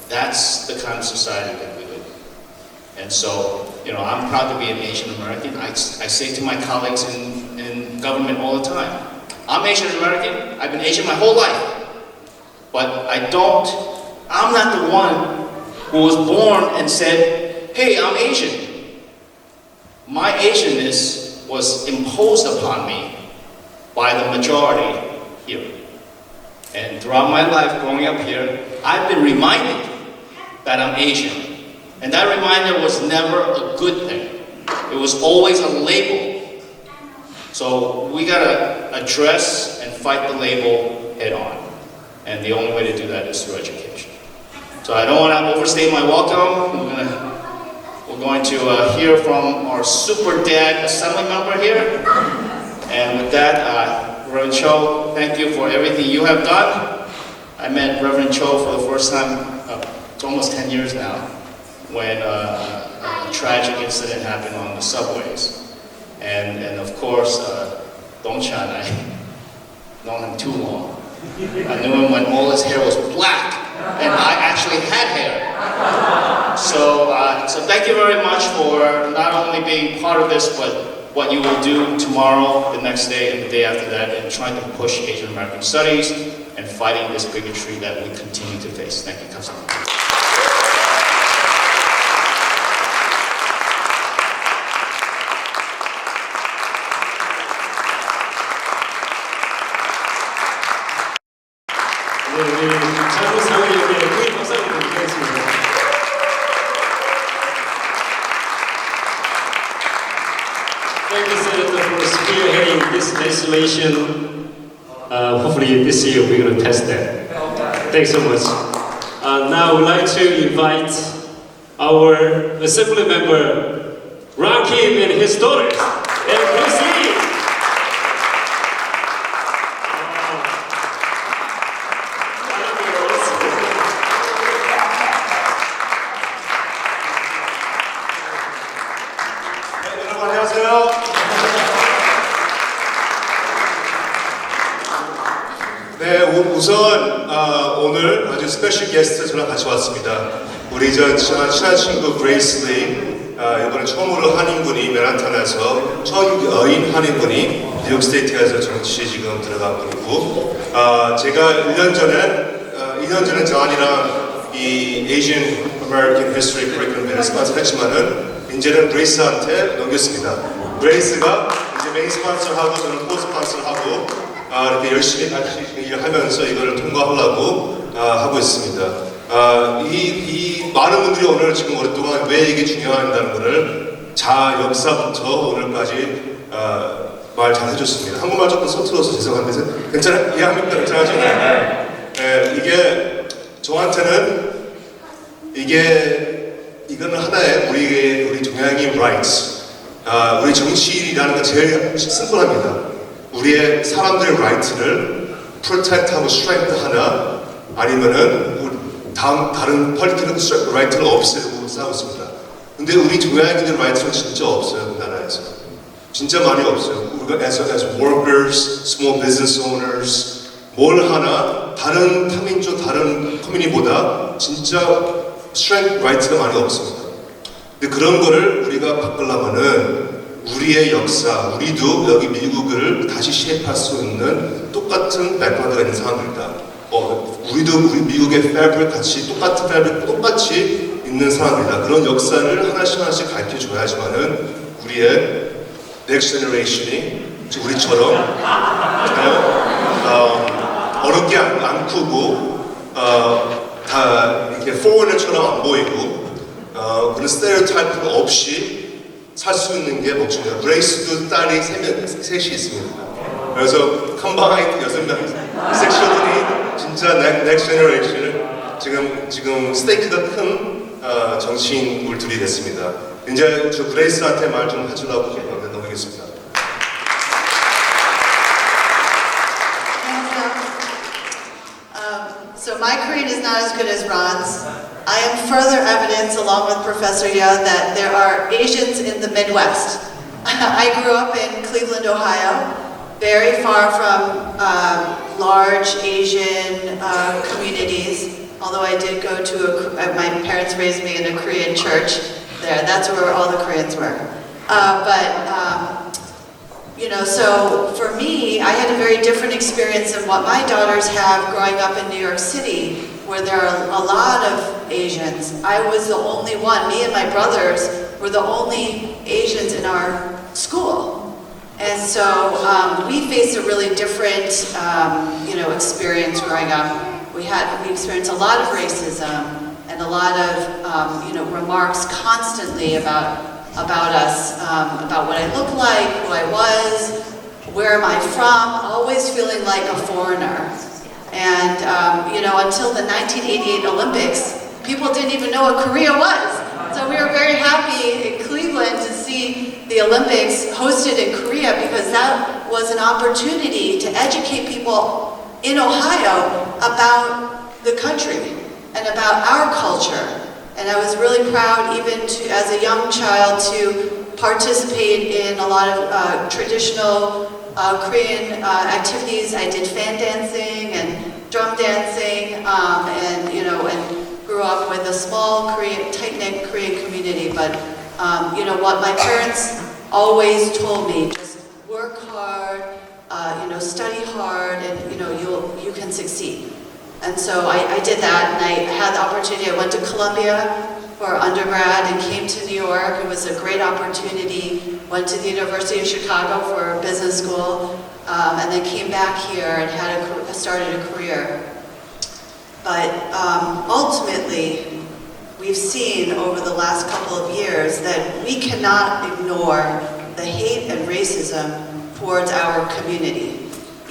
That's the kind of society that we live in. And so, I'm proud to be an Asian American. I say to my colleagues in government all the time, I'm Asian American, I've been Asian my whole life. But I'm not the one who was born and said, hey, I'm Asian. My Asianness was imposed upon me by the majority here. And throughout my life growing up here, I've been reminded that I'm Asian. And that reminder was never a good thing. It was always a label. So we gotta address and fight the label head on. And the only way to do that is through education. So I don't want to overstay my welcome. We're going to hear from our super dad assembly member here. And with that, Reverend Cho, thank you for everything you have done. I met Reverend Cho for the first time, it's almost 10 years now, when a tragic incident happened on the subways. And of course, Dong Chan, I've known him too long. I knew him when all his hair was black, and I actually had hair. So thank you very much for not only being part of this, but what you will do tomorrow, the next day, and the day after that, in trying to push Asian American studies and fighting this bigotry that we continue to face. Thank you, Kamsahamnida. 우리 장로 사회에게 큰 박수를 드리겠습니다. Thank you, Senator, for spearheading this legislation. Hopefully this year we're going to test that. Thanks so much. Now we'd like to invite our Assembly member, Ron Kim and his daughters, and Bruce Lee. 여러분 안녕하세요. 네, 우선 오늘 아주 스페셜 게스트 저랑 같이 왔습니다. 우리 친한 친구 그레이스 리, 이번에 처음으로 한인분이 맨하탄에서 처음 여인 한인분이 뉴욕 스테이트에서 정치 지금 들어가고 있고, 제가 2년 전에 저한이랑 이 Asian American History Curriculum을 스폰서했지만은 이제는 그레이스한테 넘겼습니다. 그레이스가 이제 메인 스폰서하고 저는 코 스폰서하고 이렇게 열심히 같이 일하면서 이거를 통과하려고 하고 있습니다. 이 많은 분들이 오늘 지금 오랫동안 왜 이게 중요하다는 것을 역사부터 오늘까지 말 잘 해줬습니다. 한국말 조금 서툴러서 죄송한데 괜찮아요? 이해합니까? 괜찮아죠? 네, 이게 저한테는 이거는 하나의 우리 동양인 rights, 우리 정치인이라는 건 제일 심플합니다. 우리의 사람들의 right를 protect하고 strength하나 아니면은 다른 political right를 없애고 싸우고 있습니다. 근데 우리 동양인들 right는 진짜 없어요, 우리나라에서. 진짜 많이 없어요. 우리가 as workers, small business owners, 뭘 하나 다른 타민족, 다른 커뮤니티보다 진짜 strength right가 많이 없습니다. 근데 그런 거를 우리가 바꾸려면은 우리의 역사, 우리도 여기 미국을 다시 쉐입할 수 있는 똑같은 백그라운드가 있는 사람들이다. 우리 미국의 fabric 같이 똑같은 fabric 똑같이 있는 사람들이다. 그런 역사를 하나씩 가르쳐줘야지만은 우리의 next generation이 우리처럼 어렵게 안 크고 다 이렇게 foreigner처럼 안 보이고 그런 스테레오타입 없이 살 수 있는 게 목표입니다. 그레이스도 딸이 셋이 있습니다. 그래서 컴바인 6명 섹션이 진짜 넥스트 제너레이션을 지금 스테이크가 큰 정치인을 둘이 됐습니다. 이제 저 그레이스한테 말 좀 해주려고 넘기겠습니다. So my my Korean is not as good as Ron's. I am further evidence, along with Professor Yeo, that there are Asians in the Midwest. I grew up in Cleveland, Ohio, very far from large Asian communities, although I did go to my parents raised me in a Korean church there. That's where all the Koreans were. You know, so for me, I had a very different experience than what my daughters have growing up in New York City, where there are a lot of Asians. I was the only one, me and my brothers were the only Asians in our school. And so we faced a really different, you know, experience growing up. We experienced a lot of racism and a lot of, you know, remarks constantly about us, about what I looked like, who I was, where am I from, always feeling like a foreigner. And, you know, until the 1988 Olympics, people didn't even know what Korea was. So we were very happy in Cleveland to see the Olympics hosted in Korea, because that was an opportunity to educate people in Ohio about the country and about our culture. And I was really proud, even as a young child, to participate in a lot of traditional Korean activities. I did fan dancing and drum dancing, and you know, and grew up with a small tight-knit Korean community. But you know what, my parents always told me: just work hard, you know, study hard, and you know, you can succeed. And so I did that, and I had the opportunity. I went to Columbia for undergrad and came to New York. It was a great opportunity. Went to the University of Chicago for business school, and then came back here and started a career. But ultimately, we've seen over the last couple of years that we cannot ignore the hate and racism towards our community.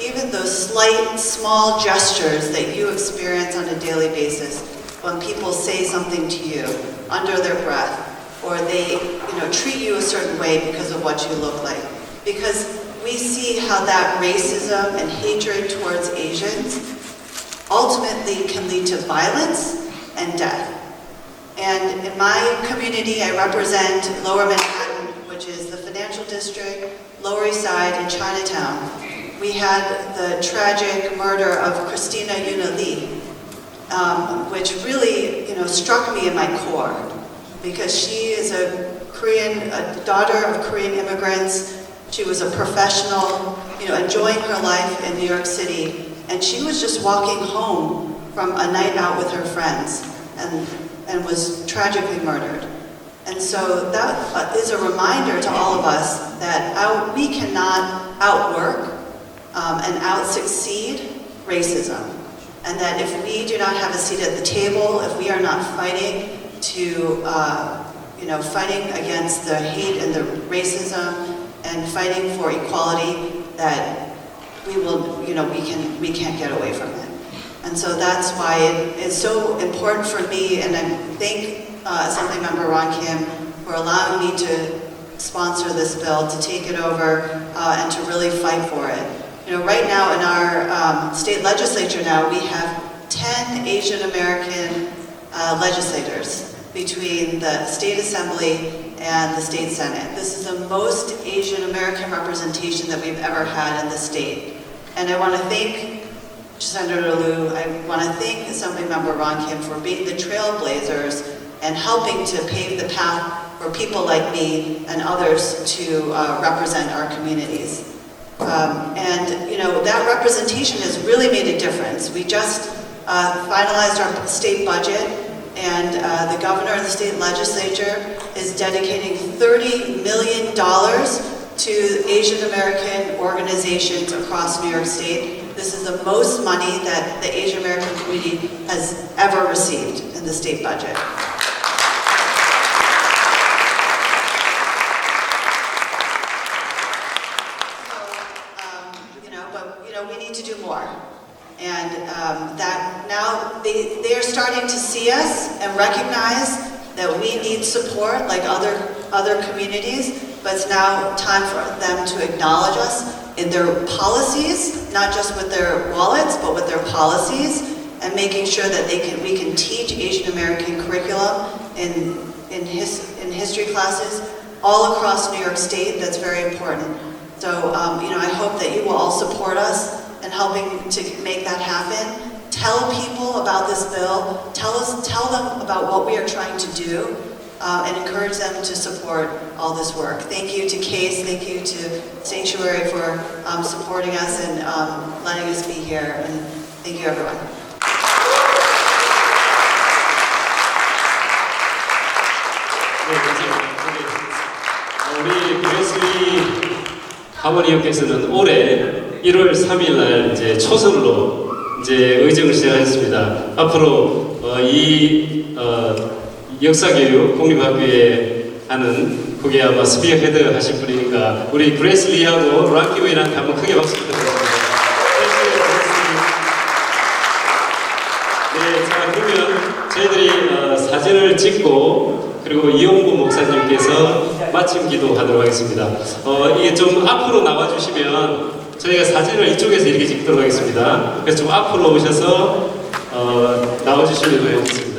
Even those slight, small gestures that you experience on a daily basis, when people say something to you under their breath, or they, you know, treat you a certain way because of what you look like. Because we see how that racism and hatred towards Asians ultimately can lead to violence and death. And in my community, I represent Lower Manhattan, which is the financial district, Lower East Side, and Chinatown. We had the tragic murder of Christina Yuna Lee, which really, you know, struck me in my core, because she is a daughter of Korean immigrants. She was a professional, you know, enjoying her life in New York City, and she was just walking home from a night out with her friends, and was tragically murdered. And so that is a reminder to all of us that we cannot outwork and out-succeed racism. And that if we do not have a seat at the table, if we are not fighting you know, fighting against the hate and the racism and fighting for equality, that we will, you know, we can't get away from it. And so that's why it is so important for me, and I thank Assemblymember Ron Kim for allowing me to sponsor this bill, to take it over, and to really fight for it. You know, right now in our state legislature now, we have 10 Asian American legislators between the state assembly and the state senate. This is the most Asian American representation that we've ever had in the state. And I want to thank Senator Liu, I want to thank Assemblymember Ron Kim for being the trailblazers and helping to pave the path for people like me and others to represent our communities. And you know, that representation has really made a difference. We just finalized our state budget, and the governor of the state legislature is dedicating $30 million to Asian American organizations across New York State. This is the most money that the Asian American community has ever received in the state budget. We need to do more. And that now they are starting to see us and recognize that we need support like other communities, but it's now time for them to acknowledge us in their policies, not just with their wallets, but with their policies, and making sure that we can teach Asian American curriculum in history classes all across New York State. That's very important. So, I hope that you will all support us in helping to make that happen. Tell people about this bill. Tell them about what we are trying to do, and encourage them to support all this work. Thank you to CASE. Thank you to Sanctuary for supporting us and letting us be here. And thank you, everyone. 네, 감사합니다. 우리 브레슬리 하모니어께서는 올해 1월 3일 날 이제 초선으로 이제 의정을 시작하셨습니다. 앞으로 역사교육 공립학교에 하는 그게 아마 스피어 헤드 하실 분이니까 우리 브레슬리하고 랑키웨이랑 한번 크게 박수 부탁드립니다. 네, 자 그러면 저희들이 사진을 찍고 그리고 이용구 목사님께서 마침 기도하도록 하겠습니다. 이게 좀 앞으로 나와주시면 저희가 사진을 이쪽에서 이렇게 찍도록 하겠습니다. 그래서 좀 앞으로 오셔서 나와주시면 좋겠습니다.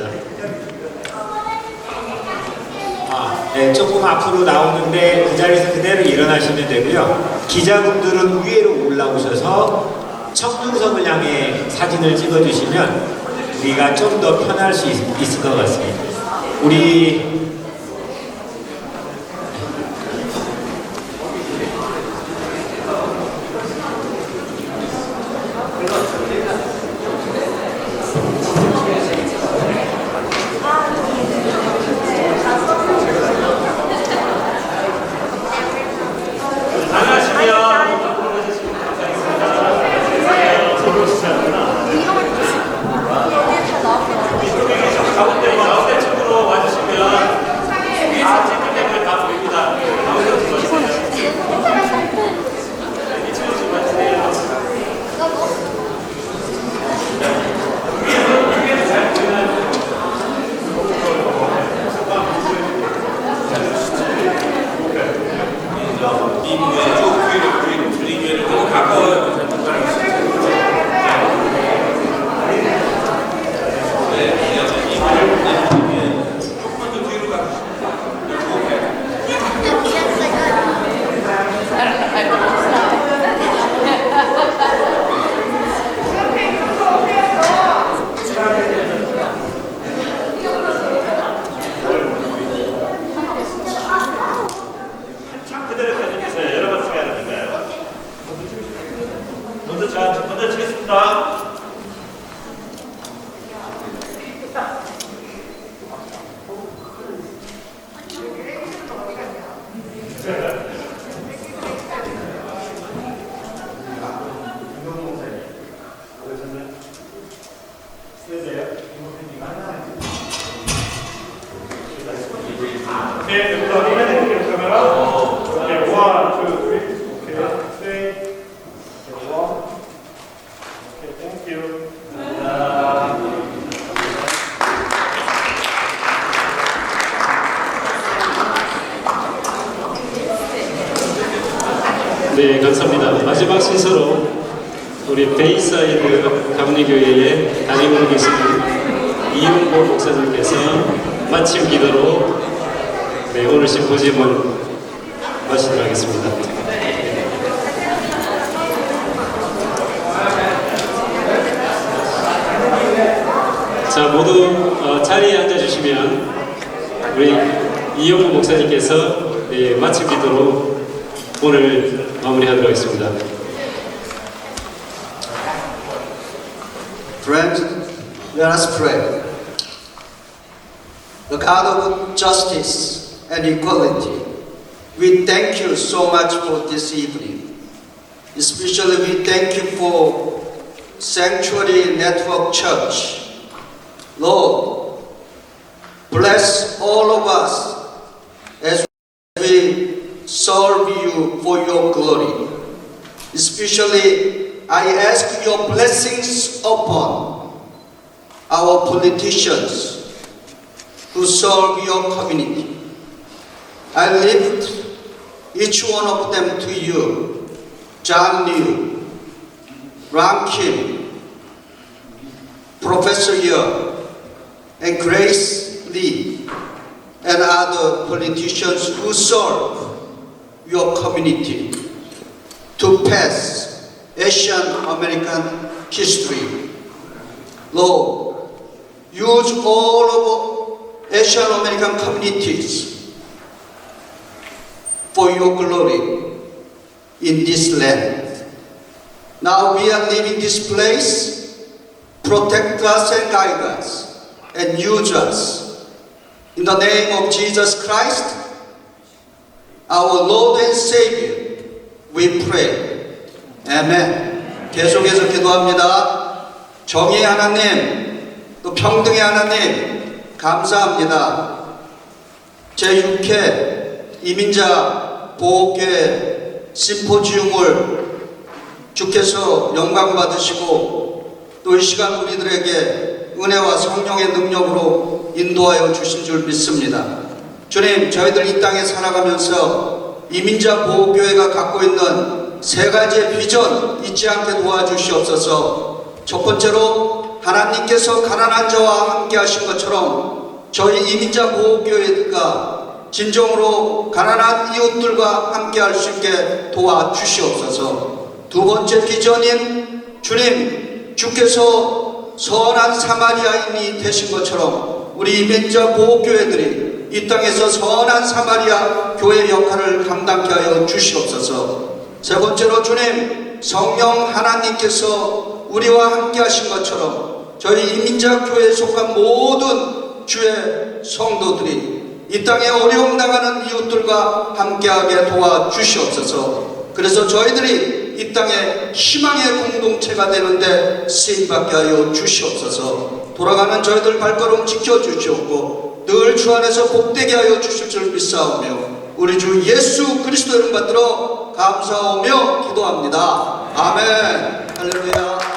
네, 조금 앞으로 나오는데 그 자리에서 그대로 일어나시면 되고요. 기자분들은 위로 올라오셔서 청중석을 향해 사진을 찍어주시면 우리가 좀 더 편할 수 있을 것 같습니다. 우리 네, 감사합니다. 마지막 순서로 우리 베이사이드 감리교회의 담임으로 계신 이용보 목사님께서 마침 기도로 오늘 심포지엄을 마치도록 하겠습니다. 자, 모두 자리에 앉아주시면 우리 이용보 목사님께서 마침 기도로 오늘 마무리하도록 하겠습니다. Friends, let us pray. The God of justice and equality, we thank you so much for this evening. Especially we thank you for Sanctuary Network Church. Lord, bless all of us as we serve you for your glory. Especially, I ask your blessings upon our politicians who serve your community. I lift each one of them to you. John Liu, Ram Kim, Professor Young, and Grace Lee, and other politicians who serve your community to pass Asian American history. Lord, use all of Asian American communities for your glory in this land. Now we are leaving this place. Protect us and guide us and use us. In the name of Jesus Christ, our Lord and Savior, we pray. Amen. 계속해서 기도합니다. 정의의 하나님, 또 평등의 하나님, 감사합니다. 제6회 이민자 보호교회 심포지움을 주께서 영광 받으시고 또 이 시간 우리들에게 은혜와 성령의 능력으로 인도하여 주신 줄 믿습니다. 주님, 저희들 이 땅에 살아가면서 이민자 보호교회가 갖고 있는 세 가지의 비전 잊지 않게 도와주시옵소서. 첫 번째로 하나님께서 가난한 자와 함께 하신 것처럼 저희 이민자 보호교회가 진정으로 가난한 이웃들과 함께 할 수 있게 도와주시옵소서. 두 번째 비전인 주님, 주께서 선한 사마리아인이 되신 것처럼 우리 이민자 보호교회들이 이 땅에서 선한 사마리아 교회 역할을 감당케 하여 주시옵소서. 세 번째로 주님, 성령 하나님께서 우리와 함께 하신 것처럼 저희 이민자 교회에 속한 모든 주의 성도들이 이 땅에 어려움 당하는 이웃들과 함께하게 도와주시옵소서. 그래서 저희들이 이 땅에 희망의 공동체가 되는데 쓰임받게 하여 주시옵소서. 돌아가는 저희들 발걸음 지켜주시옵고 늘 주 안에서 복되게 하여 주실 줄 믿사오며 우리 주 예수 그리스도 이름 받들어 감사하며 기도합니다. 아멘. 할렐루야.